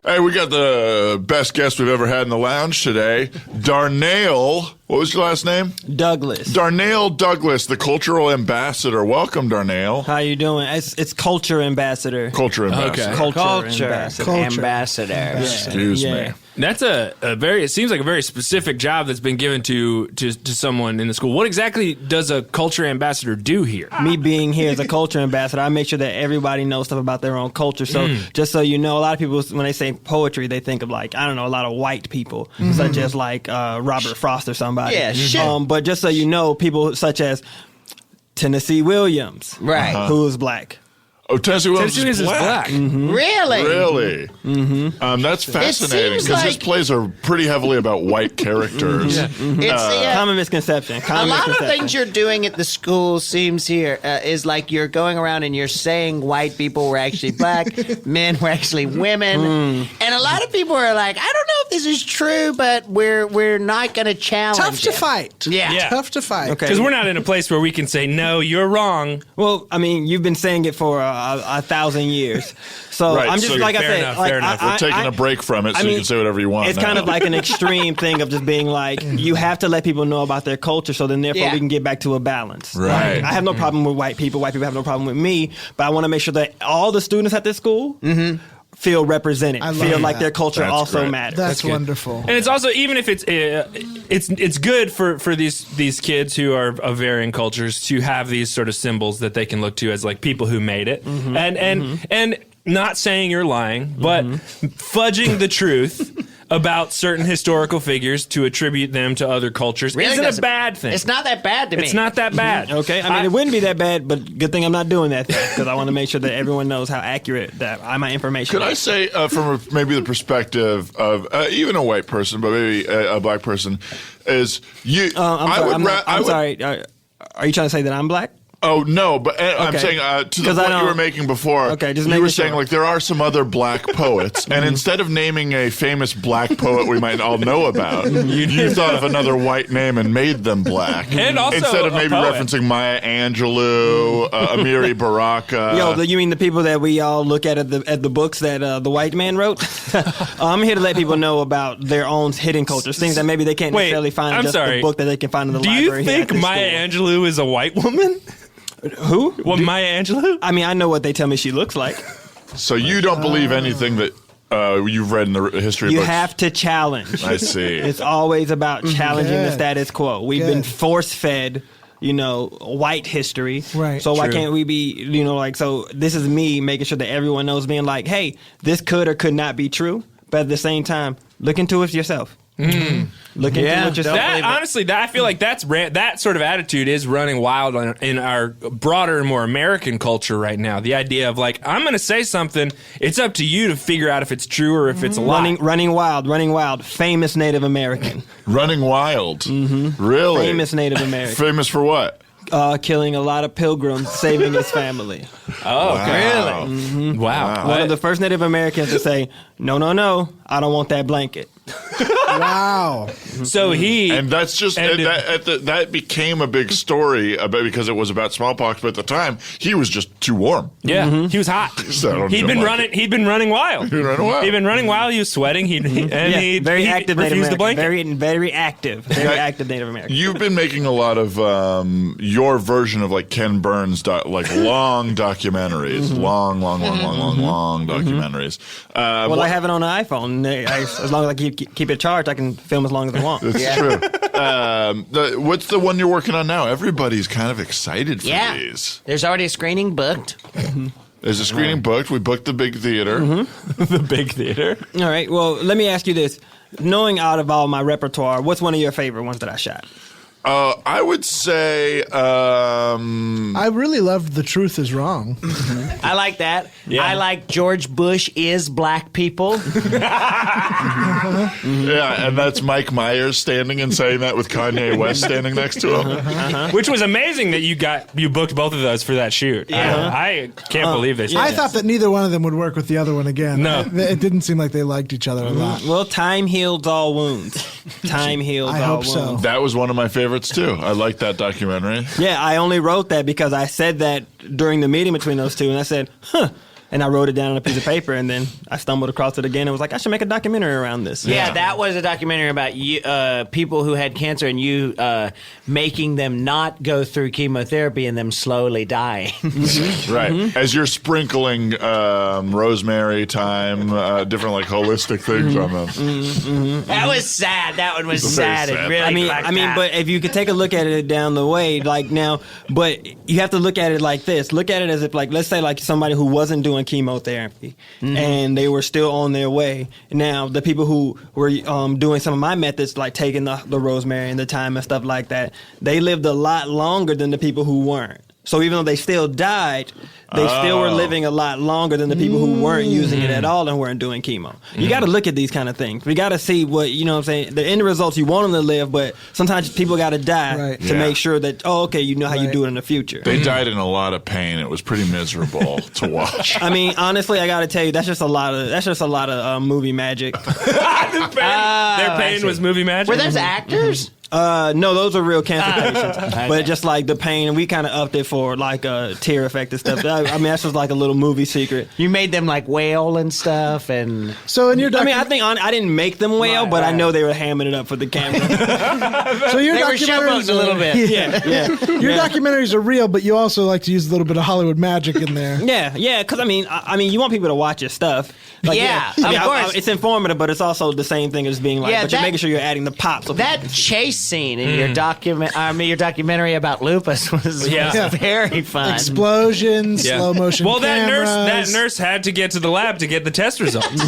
Hey, we got the best guest we've ever had in the lounge today. DarNail. What was your last name? Douglas. DarNail Douglas, the cultural ambassador. Welcome, DarNail. How you doing? It's culture ambassador. Culture ambassador. Culture ambassador. Ambassador. Excuse Yeah. me. That's it seems like a very specific job that's been given to someone in the school. What exactly does a culture ambassador do here? Me being here as a culture ambassador, I make sure that everybody knows stuff about their own culture. So just so you know, a lot of people, when they say poetry, they think of like, I don't know, a lot of white people, such as like Robert Frost or somebody. Yeah, shit. But just so you know, people such as Tennessee Williams, Right. who is black. Oh, Tennessee Williams Tennessee is is black. Really? Really? That's fascinating seems because his like- plays are pretty heavily about white characters. It's yeah. Common misconception. A Common lot of misconception. things you're doing at the school seems here is like you're going around and you're saying white people were actually black, men were actually women, and a lot of people are like, I don't know if this is true, but we're not going to challenge. Tough to it. fight. Yeah. Tough to fight. Okay. Because we're not in a place where we can say, no, you're wrong. Well, I mean, you've been saying it for 1,000 years. So Right, I'm just so like I fair said, enough, like, fair enough. We're taking a break from it so you can say whatever you want. It's now. kind of like an extreme thing of just being like, you have to let people know about their culture, so then therefore Yeah. we can get back to a balance. Right. Like, I have no problem with white people. White people have no problem with me, but I want to make sure that all the students at this school feel represented, I love feel like that. their culture That's also great. matters. That's wonderful. And it's also, even if it's good for these kids who are of varying cultures to have these sort of symbols that they can look to as like people who made it, and not saying you're lying, but fudging the truth about certain historical figures to attribute them to other cultures Really isn't a doesn't- bad thing. It's not that bad to me. It's not that bad. Okay, I mean, it wouldn't be that bad, but good thing I'm not doing that because I want to make sure that everyone knows how accurate that my information Could is. I say, from maybe the perspective of even a white person, but maybe a black person, is you? I'm sorry. Are you trying to say that I'm black? Oh no, but I'm Okay. saying to the 'Cause I point you don't- were making before. Okay, just you making were saying sure. like there are some other black poets, and instead of naming a famous black poet we might all know about, you thought of another white name and made them black. And also instead of a maybe poet. referencing Maya Angelou, Amiri Baraka. You mean the people that we all look at the books that the white man wrote? I'm here to let people know about their own hidden cultures, things that maybe they can't Wait, necessarily find in I'm just sorry. the book that they can find in the Do library. you here think at this Maya school. Angelou is a white woman? Who? Well, Maya Angelou? I mean, I know what they tell me she looks like. So you don't believe anything that you've read in the history You books. have to challenge. I see. It's always about challenging the Good. status quo. We've been force-fed, white history. Right. So why True. can't we be, so this is me making sure that everyone knows, being like, hey, this could or could not be true. But at the same time, look into it yourself. Look into it yourself. Honestly, I feel like that sort of attitude is running wild in our broader and more American culture right now. The idea of like, I'm going to say something. It's up to you to figure out if it's true or if it's a lie. Running wild. Famous Native American. Running wild. Really? Famous Native American. Famous for what? Killing a lot of pilgrims, saving his family. Oh, Wow. really? Wow. One of the first Native Americans to say, no, I don't want that blanket. Wow. So he And that's just that became a big story because it was about smallpox. But at the time, he was just too warm. Yeah, he was hot. So I don't He'd been like running. it. He'd been running wild. He'd been running wild. He'd been running wild. He was sweating. He Very active Native refused the American. blanket. Very active. Very active Native American. You've been making a lot of your version of like Ken Burns, long documentaries, long documentaries. Well, I have it on the iPhone. As long as I keep it charged, I can film as long as I want. That's true. What's the one you're working on now? Everybody's kind of excited for Yeah. these. There's already a screening booked. There's a screening booked. We booked the big theater. The big theater. All right. Well, let me ask you this. Knowing out of all my repertoire, what's one of your favorite ones that I shot? I would say I really loved The Truth Is Wrong. I like that. Yeah. I like George Bush is black people. yeah, and that's Mike Myers standing and saying that with Kanye West standing next to him. Which was amazing that you booked both of those for that shoot. Yeah. I can't believe this. I thought that neither one of them would work with the other one again. No. It didn't seem like they liked each other a lot. Well, time heals all wounds. Time heals I all hope so. wounds. That was one of my favorites too. I like that documentary. Yeah, I only wrote that because I said that during the meeting between those two, and I said, and I wrote it down on a piece of paper, and then I stumbled across it again and was like, I should make a documentary around this. Yeah, that was a documentary about you, people who had cancer and you making them not go through chemotherapy and them slowly dying. Right. As you're sprinkling rosemary, thyme, different like holistic things on them. That was sad. That one was Very sad. sad. It really I mean, but if you could take a look at it down the way, like now, but you have to look at it like this. Look at it as if, like, let's say, like somebody who wasn't doing chemotherapy and they were still on their way. Now, the people who were doing some of my methods, like taking the rosemary and the thyme and stuff like that, they lived a lot longer than the people who weren't. So even though they still died, they still were living a lot longer than the people who weren't using it at all and weren't doing chemo. You got to look at these kind of things. We got to see what, you know what I'm saying, the end results. You want them to live, but sometimes people got to die Right. to make sure that, okay, you know how you do it in the future. They died in a lot of pain. It was pretty miserable to watch. I mean, honestly, I got to tell you, that's just a lot of movie magic. Their pain was movie magic. Were those actors? No, those are real cancer patients. But just like the pain, and we kind of upped it for like a tear effect and stuff. I mean, that's just like a little movie secret. You made them like wail and stuff, and So in your I mean, I think I didn't make them wail, but I know they were hamming it up for the camera. so your they were documentaries showboating a little bit. yeah. Your documentaries are real, but you also like to use a little bit of Hollywood magic in there. Yeah, because I mean, you want people to watch your stuff. Like, Yeah, I mean, of course. it's informative, but it's also the same thing as being like, Yeah, but you're that- making sure you're adding the pop. So That chase scene in your your documentary about lupus was very fun. Explosions, Yeah. slow motion Well, that cameras. nurse had to get to the lab to get the test results,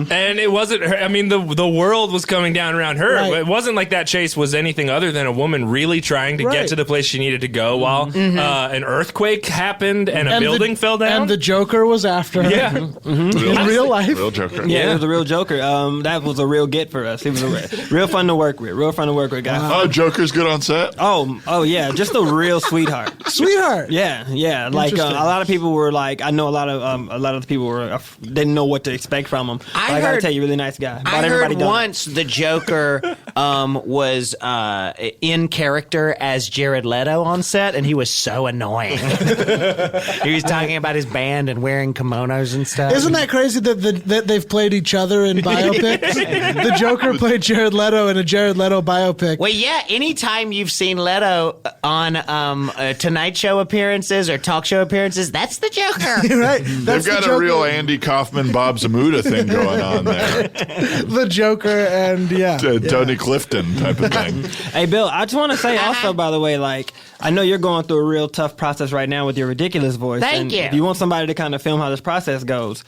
and it wasn't her. I mean, the world was coming down around her. Right. It wasn't like that chase was anything other than a woman really trying to Right. get to the place she needed to go while an earthquake happened and a building fell down. And the Joker was after her. yeah, In real life. Real Joker. Yeah, it was a real joker. That was a real get for us. It was real fun to work with. Real fun to work with, guys. Oh, Joker's good on set? Oh yeah, just a real sweetheart. Sweetheart. Yeah. Like a Interesting. lot of people were like, I know a lot of the people were didn't know what to expect from him. But I gotta heard- tell you, really nice guy. About I everybody heard done. once the Joker was in character as Jared Leto on set, and he was so annoying. He was talking about his band and wearing kimonos and stuff. Isn't that crazy that they've played each other in biopics? The Joker played Jared Leto in a Jared Leto biopic biopic. Well, yeah. Anytime you've seen Leto on Tonight Show appearances or talk show appearances, that's the Joker. Right? They've That's got the a real Joker. Andy Kaufman, Bob Zamuda thing going on there. The Joker and Tony Clifton type of thing. Hey, Bill, I just want to say also, by the way, like, I know you're going through a real tough process right now with your ridiculous voice. Thank and you. If you want somebody to kind of film how this process goes,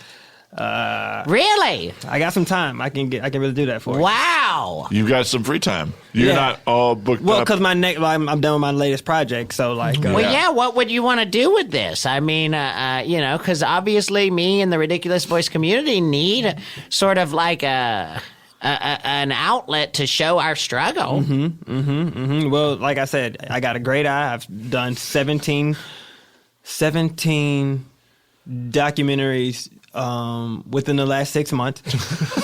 Really? I got some time. I can really do that for you. Wow. You've got some free time. You're Yeah. not all booked Well, up. because I'm done with my latest project, so like. Well, yeah. What would you want to do with this? I mean, because obviously, me and the ridiculous voice community need sort of like an outlet to show our struggle. Well, like I said, I got a great eye. I've done 17 documentaries within the last 6 months.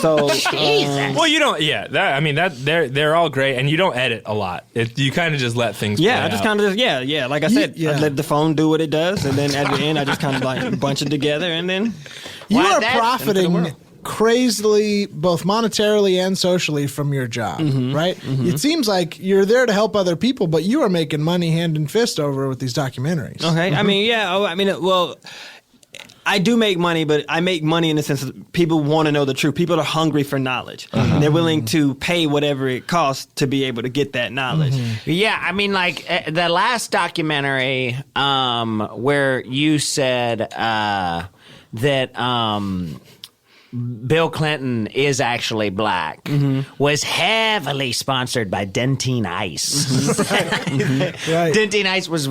So Jesus. Well, you don't. Yeah, they're all great, and you don't edit a lot. You kind of just let things. yeah, play I just out. kind of like I said, yeah. I let the phone do what it does, and then at the end, I just kind of like bunch it together, and then You Why are that? profiting crazily, both monetarily and socially, from your job, right? It seems like you're there to help other people, but you are making money hand and fist over with these documentaries. okay. I mean, yeah. Well, I do make money, but I make money in the sense that people want to know the truth. People are hungry for knowledge. And they're willing to pay whatever it costs to be able to get that knowledge. Yeah, I mean, like the last documentary where you said that Bill Clinton is actually black was heavily sponsored by Dentine Ice. Right. Dentine Ice was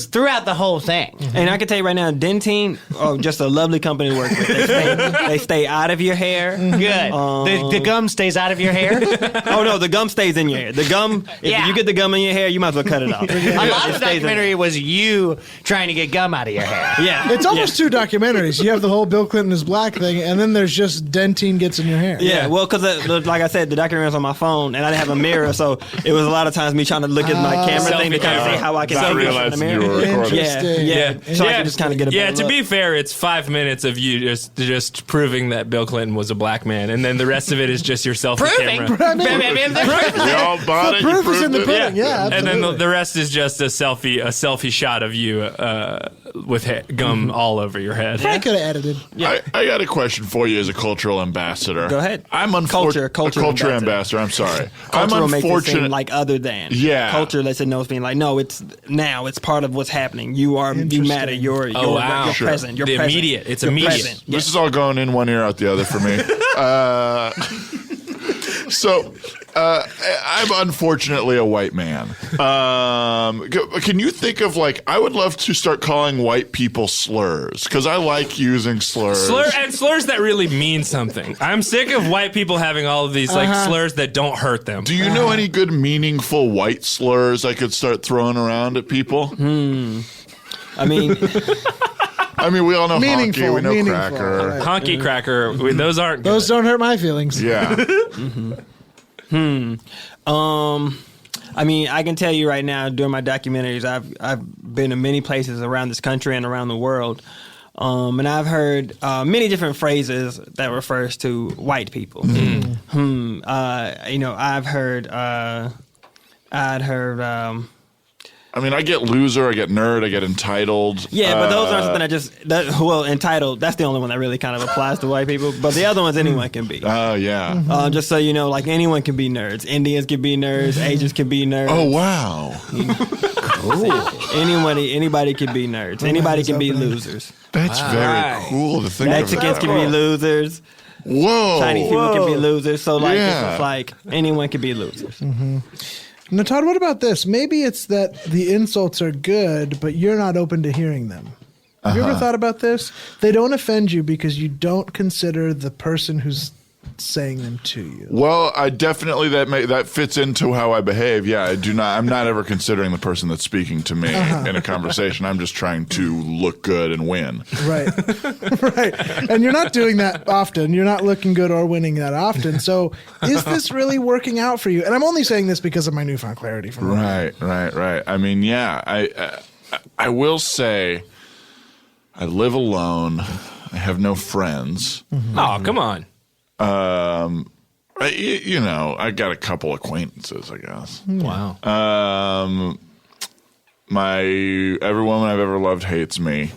throughout the whole thing. And I can tell you right now, Dentine, just a lovely company to work with. They stay out of your hair. Good. The gum stays out of your hair. Oh no, the gum stays in your hair. The gum, if Yeah. you get the gum in your hair, you might as well cut it off. A lot It of the stays in documentary was you trying to get gum out of your hair. there. Yeah, It's almost two documentaries. You have the whole Bill Clinton is black thing, and then there's just Dentine gets in your hair. Yeah, well, because like I said, the documentary was on my phone, and I didn't have a mirror, so it was a lot of times me trying to look at my camera thing to kind of camera. see how I can Not see it in the realizing you mirror. were recording. Interesting. Yeah. So I can just kind of get a better to look. be fair, it's 5 minutes of you just proving that Bill Clinton was a black man, and then the rest of it is just yourself and Proving. camera. I mean, We all bought the it. You proof is in the proved it. pudding. Yeah, And then absolutely. the rest is just a selfie shot of you with gum all over your head. I could have edited. I got a question for you as a cultural ambassador. Go ahead. I'm Culture ambassador. I'm sorry. Culture will I'm make it seem unfortunate. like other than. Yeah. Culture lets it know it's being like, no, it's part of what's happening. You matter. You're wow. you're Sure. present. You're The present. immediate. It's You're immediate. present. This is all going in one ear, out the other for me. So, I'm unfortunately a white man. Can you think of I would love to start calling white people slurs because I like using slurs. Slurs that really mean something. I'm sick of white people having all of these slurs that don't hurt them. Do you know any good meaningful white slurs I could start throwing around at people? I mean, I mean, we all know Meaningful, honky, we know meaningful, cracker. right. Honky cracker, those aren't Those good. don't hurt my feelings. Yeah. I mean, I can tell you right now, during my documentaries, I've been to many places around this country and around the world, and I've heard many different phrases that refers to white people. I've heard. I mean, I get loser, I get nerd, I get entitled. Yeah, but those aren't something entitled, that's the only one that really kind of applies to white people. But the other ones anyone can be. Oh, yeah. Just so you know, anyone can be nerds. Indians can be nerds. Asians can be nerds. Oh, wow. Anybody can be nerds. Anybody can be losers. That's very cool to think Mexicans of. can be losers. Whoa. Chinese people can be losers. So Yeah. it's anyone can be losers. Now, Todd, what about this? Maybe it's that the insults are good, but you're not open to hearing them. Have you ever thought about this? They don't offend you because you don't consider the person who's saying them to you. Well, I definitely that fits into how I behave. Yeah, I'm not ever considering the person that's speaking to me in a conversation. I'm just trying to look good and win. Right. Right. And you're not doing that often. You're not looking good or winning that often. So is this really working out for you? And I'm only saying this because of my newfound clarity from Right. I mean, yeah, I will say I live alone. I have no friends. Oh, come on. I got a couple acquaintances, I guess. Wow. Every woman I've ever loved hates me.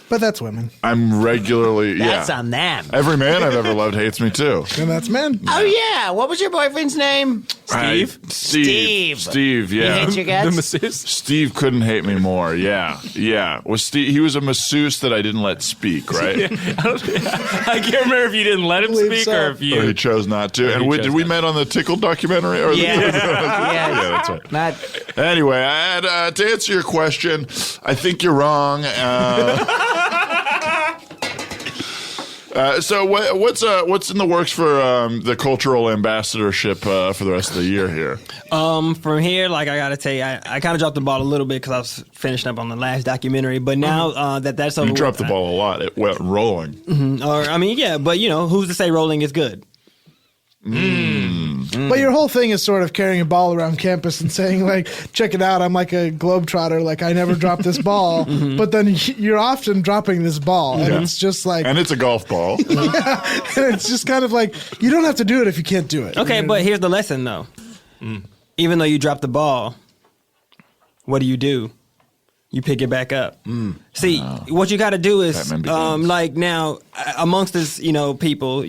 But that's women. I'm regularly That's on them. Every man I've ever loved hates me too. And that's men. Oh, yeah. What was your boyfriend's name? Steve? Steve, yeah. He hates your guts? The masseuse? Steve couldn't hate me more. Yeah. Was Steve? He was a masseuse that I didn't let speak. Right? I can't remember if you didn't let him Believe speak so. or if you. Or he chose not to. And did we met on the Tickle documentary? Or Yeah. yeah, that's right. Not. Anyway, I had, to answer your question, I think you're wrong. So what's in the works for the cultural ambassadorship for the rest of the year here? From here, like I gotta tell you, I kind of dropped the ball a little bit because I was finishing up on the last documentary. But now that's over, You dropped the ball a lot. It went rolling. But who's to say rolling is good? But your whole thing is sort of carrying a ball around campus and saying, like, check it out, I'm like a globetrotter, like I never dropped this ball. But then you're often dropping this ball. And it's just like, And it's a golf ball. and it's just kind of like, you don't have to do it if you can't do it. Okay, but here's the lesson though. Even though you drop the ball, what do? You pick it back up. See, what you got to do is, like now, amongst this, people,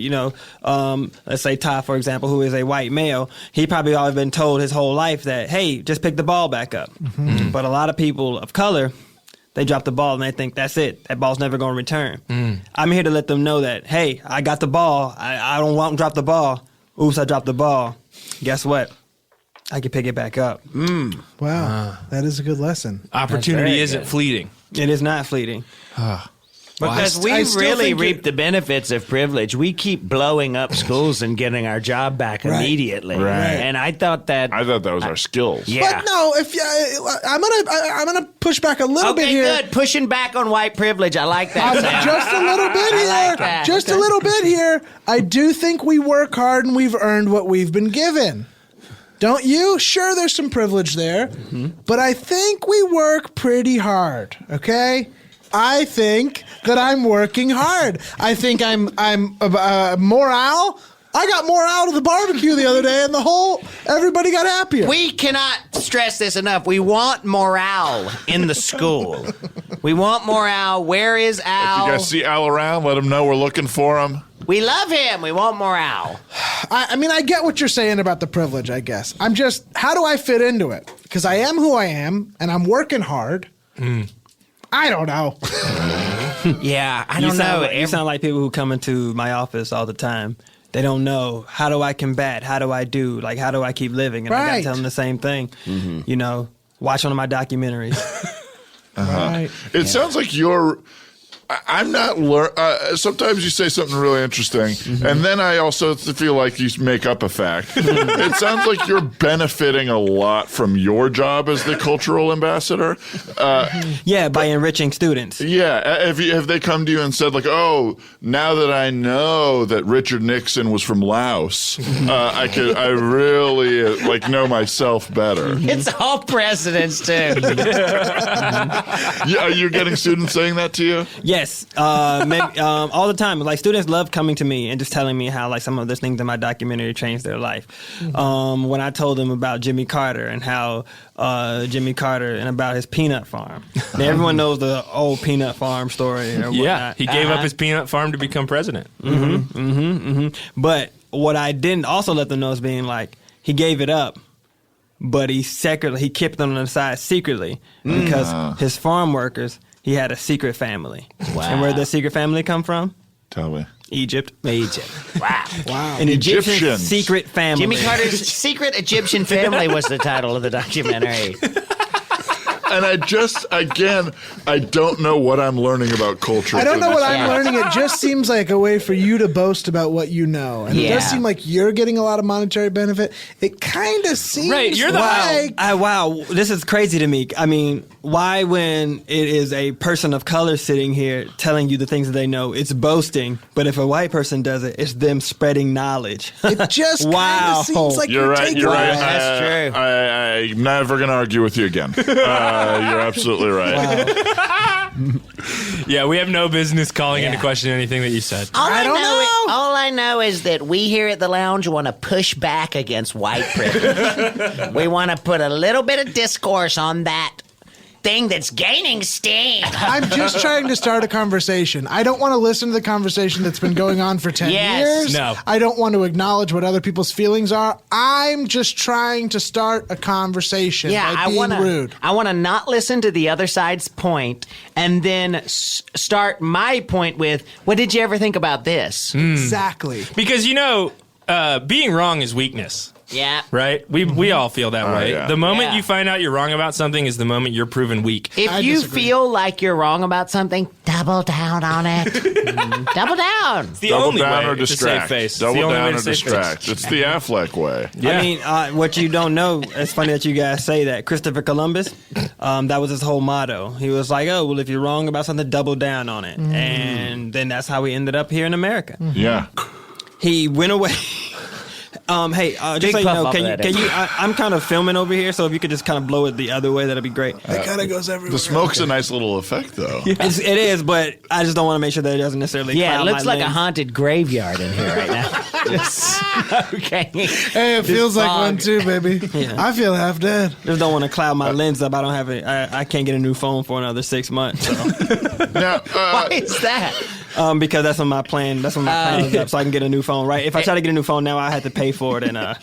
let's say Ty, for example, who is a white male, he probably always been told his whole life that, hey, just pick the ball back up. But a lot of people of color, they drop the ball and they think that's it. That ball's never going to return. I'm here to let them know that, hey, I got the ball. I don't want to drop the ball. Oops, I dropped the ball. Guess what? I can pick it back up. Wow, that is a good lesson. Opportunity isn't fleeting. It is not fleeting. Because I we still really think reap the benefits of privilege. We keep blowing up schools and getting our job back immediately. Right. And I thought that was our skills. yeah. But no, if I'm gonna push back a little bit Okay, here. good. Pushing back on white privilege. I like that. Sam. Just a little bit here. I like that. Just a little bit here. I do think we work hard and we've earned what we've been given. Don't you? Sure, there's some privilege there, but I think we work pretty hard. Okay, I think that I'm working hard. I think I'm morale. I got morale to the barbecue the other day, and everybody got happier. We cannot stress this enough. We want morale in the school. We want morale. Where is Al? If you guys see Al around, let him know we're looking for him. We love him. We want morale. I mean, I get what you're saying about the privilege, I guess. I'm just, how do I fit into it? Because I am who I am, and I'm working hard. I don't know. Yeah, I don't know. You sound like people who come into my office all the time. They don't know, how do I combat? How do I do? Like, how do I keep living? And I got to tell them the same thing. Watch one of my documentaries. Right. It sounds like I'm not sometimes you say something really interesting, and then I also feel like you make up a fact. It sounds like you're benefiting a lot from your job as the cultural ambassador. By enriching students. Yeah, have they come to you and said, like, oh, now that I know that Richard Nixon was from Laos, I really know myself better. It's all presidents, too. Yeah, are you getting students saying that to you? Yes, maybe, all the time. Like, students love coming to me and just telling me how, like, some of the things in my documentary changed their life. When I told them about Jimmy Carter and how Jimmy Carter and about his peanut farm. Now, everyone knows the old peanut farm story. Or whatnot. He gave up his peanut farm to become president. But what I didn't also let them know is being like, he gave it up, but he kept them on the side secretly because his farm workers, he had a secret family. Wow. And where does the secret family come from? Tell me. Egypt. Wow. An Egyptian Egyptians. secret family. Jimmy Carter's Secret Egyptian Family was the title of the documentary. And I don't know what I'm learning about culture. I don't know what I'm Yeah. learning. It just seems like a way for you to boast about what you know. And it does Yeah. seem like you're getting a lot of monetary benefit. It kind of seems Right, you're the like... Wow, this is crazy to me. I mean, why when it is a person of color sitting here telling you the things that they know, it's boasting. But if a white person does it, it's them spreading knowledge. It just kind Wow. of seems like You're right. taking You're right. it. That's true. I'm never going to argue with you again. You're absolutely right. Yeah, we have no business calling into question anything that you said. All I don't know. All I know is that we here at the lounge want to push back against white privilege. We want to put a little bit of discourse on that thing that's gaining steam. I'm just trying to start a conversation. I don't want to listen to the conversation that's been going on for 10 years. No. I don't want to acknowledge what other people's feelings are. I'm just trying to start a conversation by being rude. I want to not listen to the other side's point and then start my point with, what did you ever think about this? Exactly. Because, being wrong is weakness. Yeah. Right? We all feel that way. yeah. The moment Yeah. you find out you're wrong about something is the moment you're proven weak. If I you disagree. feel like you're wrong about something, double down on it. Double down. It's the Double only down way or to save distract. face. It's the Double only way down to or save distract. face. It's the Affleck way. Yeah. I mean, what you don't know, it's funny that you guys say that. Christopher Columbus, that was his whole motto. He was like, oh, well, if you're wrong about something, double down on it. And then that's how we ended up here in America. Yeah. He went away. Hey, just Big so you puff know, off of that, can you? I'm kind of filming over here, so if you could just kind of blow it the other way, that'd be great. That kind of goes everywhere. The smoke's a nice little effect, though. It is, but I just don't want to make sure that it doesn't necessarily. Yeah, it cloud looks my like a lens. haunted graveyard in here right now. Okay. Hey, it feels like one too, baby. Yeah. I feel half dead. Just don't want to cloud my lens up. I don't have it. I can't get a new phone for another 6 months. So. Now, Why is that? Because that's when my plan. That's when my plan is up, so I can get a new phone. Right? If I try to get a new phone now, I have to pay for it, and I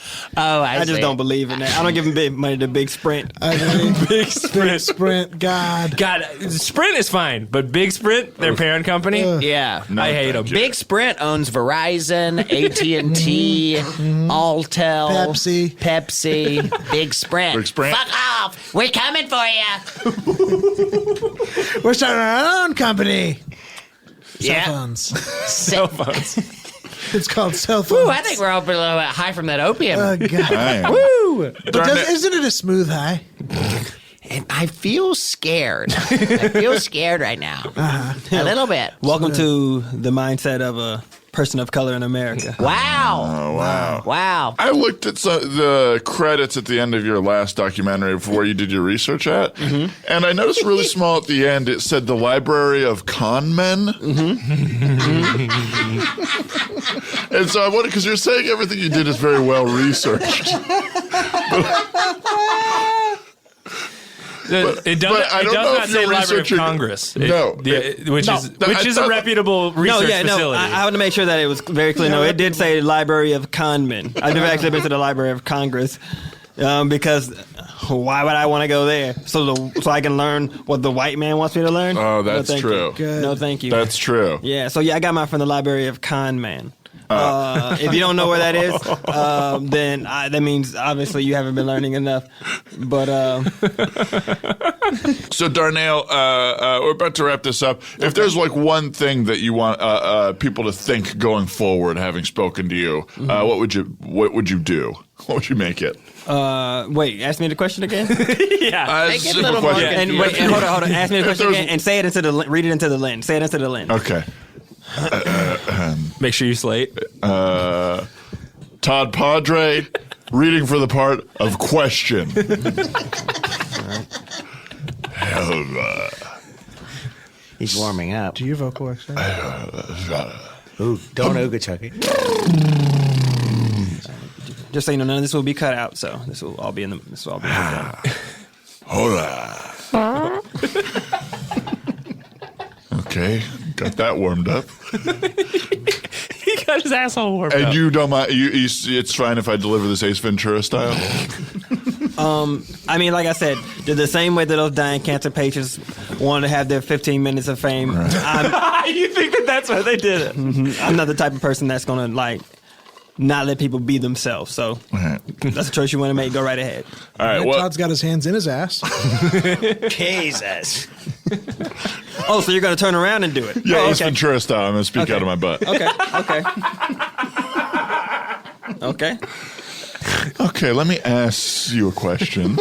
just see. don't believe in that. I don't give them big money to Big Sprint. I mean, Big Sprint. Sprint, God. God, Sprint is fine, but Big Sprint, their parent company, Yeah. No, I hate thank them. you. Big Sprint owns Verizon, AT&T, Alltel, Pepsi, Big Sprint. Big Sprint. Fuck off! We're coming for you. We're starting our own company. Yeah. Cell phones. Cell phones. It's called cell phones. Ooh, I think we're all a little bit high from that opium. Oh, God. Dang. Woo! But isn't it a smooth high? And I feel scared. I feel scared right now. A little bit. Welcome to the mindset of a person of color in America. Wow. Oh, wow. Wow. I looked at the credits at the end of your last documentary for where you did your research at, and I noticed really small at the end it said the Library of Con Men. And so I wondered, because you're saying everything you did is very well researched. It does, but I it don't does know not if say you're Library of researching- Congress. No. Which is I a thought- reputable research facility. I want to make sure that it was very clear. No, it did say Library of Conmen. I've never actually been to the Library of Congress because why would I want to go there? So I can learn what the white man wants me to learn? Oh, that's no, thank true. You. No, thank you. That's true. Yeah, so I got mine from the Library of Conman. If you don't know where that is, then that means obviously you haven't been learning enough. But So, DarNail, we're about to wrap this up. If there's like one thing that you want people to think going forward, having spoken to you, what would you do? What would you make it? wait, ask me the question again. Yeah. Make it a little more question. And wait, and hold on. Ask me the question there's- again and say it into the read it into the lens. Say it into the lens. Okay. Make sure you slate. Todd Padre, reading for the part of question. He's warming up. Do you vocal extract? Ooh, don't Oogachuggy. Just so you know, none of this will be cut out. So this will all be in the. This will all be. In the Hola. Okay, got that warmed up. He got his asshole warmed And up. you don't mind? It's fine if I deliver this Ace Ventura style. I mean, like I said, the same way that those dying cancer patients wanted to have their 15 minutes of fame. You think that's why they did it? I'm not the type of person that's gonna like not let people be themselves. So that's a choice you want to make. Go right ahead. All right. And Well, Todd's got his hands in his ass. Jesus. Oh, so you're gonna turn around and do it? yeah, Oh, Ace okay. Ventura style. I'm gonna speak out of my butt. Okay. Okay, let me ask you a question.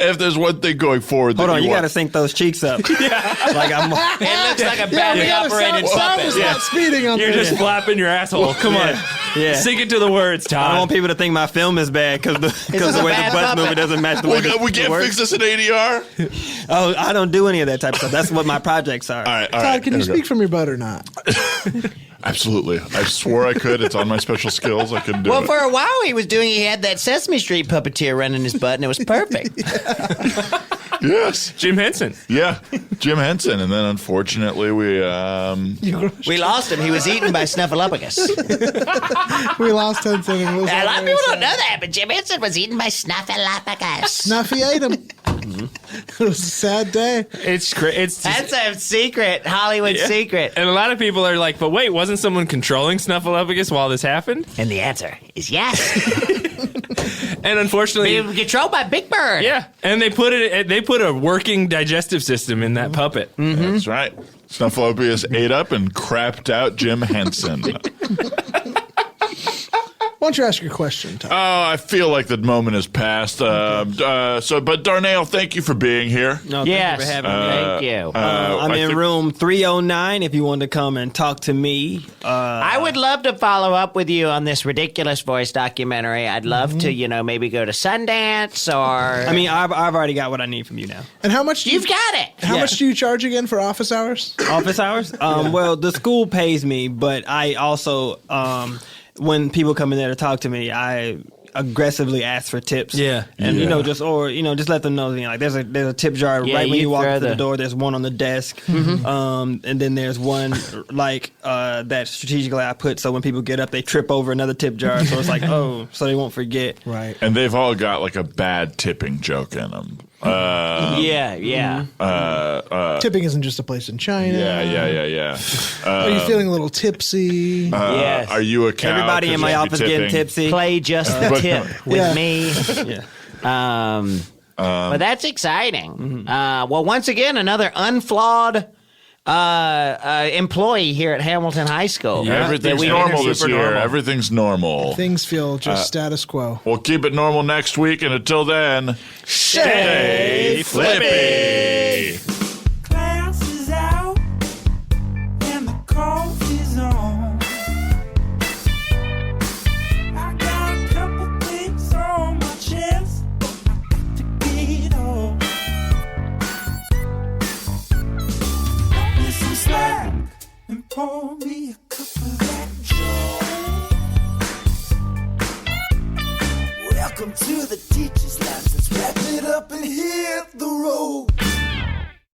if there's one thing going forward, Hold that on, you got to want- sync those cheeks up. Like I'm. It looks like a badly operated puppet. Sound not speeding on You're this. just flapping your asshole. Come on. Yeah. Sink it to the words, I don't Todd. want people to think my film is bad because This the is a way bad the butts puppet. move, it doesn't match the way the we can't words. fix this in ADR. Oh, I don't do any of that type of stuff. That's what my projects are. All right, Todd, can you there we go. speak from your butt or not? Absolutely. I swore I could. It's on my special skills. I couldn't do Well, it. for a while he had that Sesame Street puppeteer running his butt, and it was perfect. Yes. Jim Henson. Yeah. Jim Henson. And then unfortunately we We lost him. He was eaten by Snuffleupagus. We lost Henson. And it was A lot of all people very don't know sad. that, but Jim Henson was eaten by Snuffleupagus. Snuffy ate him. It was a sad day. It's it's That's a secret, Hollywood secret. and a lot of people are like, but wait, wasn't someone controlling Snuffleupagus while this happened? And the answer is yes. And unfortunately, Being controlled by Big Bird. yeah. And they put a working digestive system in that puppet. That's right. Snuffleupagus ate up and crapped out Jim Henson. Why don't you ask your question, Todd? Oh, I feel like the moment has passed. But DarNail, thank you for being here. No, Yes. thank you for having me. Thank you. I'm I in think- room 309 if you want to come and talk to me. I would love to follow up with you on this ridiculous voice documentary. I'd love to, maybe go to Sundance or. I mean, I've already got what I need from you now. And how much? you've got it. How Yeah. much do you charge again for office hours? Office hours? Well, the school pays me, but I also, when people come in there to talk to me, I aggressively ask for tips. Yeah. And Yeah. just let them know, like there's a tip jar Yeah, right when you you walk throw through the the- door. There's one on the desk, and then there's one that strategically I put so when people get up they trip over another tip jar. So it's like so they won't forget. Right. And they've all got like a bad tipping joke in them. Yeah. Tipping isn't just a place in China. Yeah. Are you feeling a little tipsy? Yes. Are you a cow? Everybody 'Cause in my you'd be office getting tipping? tipsy. Play just the tip with Yeah. me. Yeah. But that's exciting. Well, once again, another unflawed employee here at Hamilton High School. Everything's That we normal interviewed this for year. normal. Everything's normal. Things feel just status quo. We'll keep it normal next week, and until then, stay flippy. Class is out and the coffee's on. I got a couple things on my chest to get off. Cut me some slack and pour me a cup of that joy. Welcome to the teacher's lounge. Let's wrap it up and hit the road.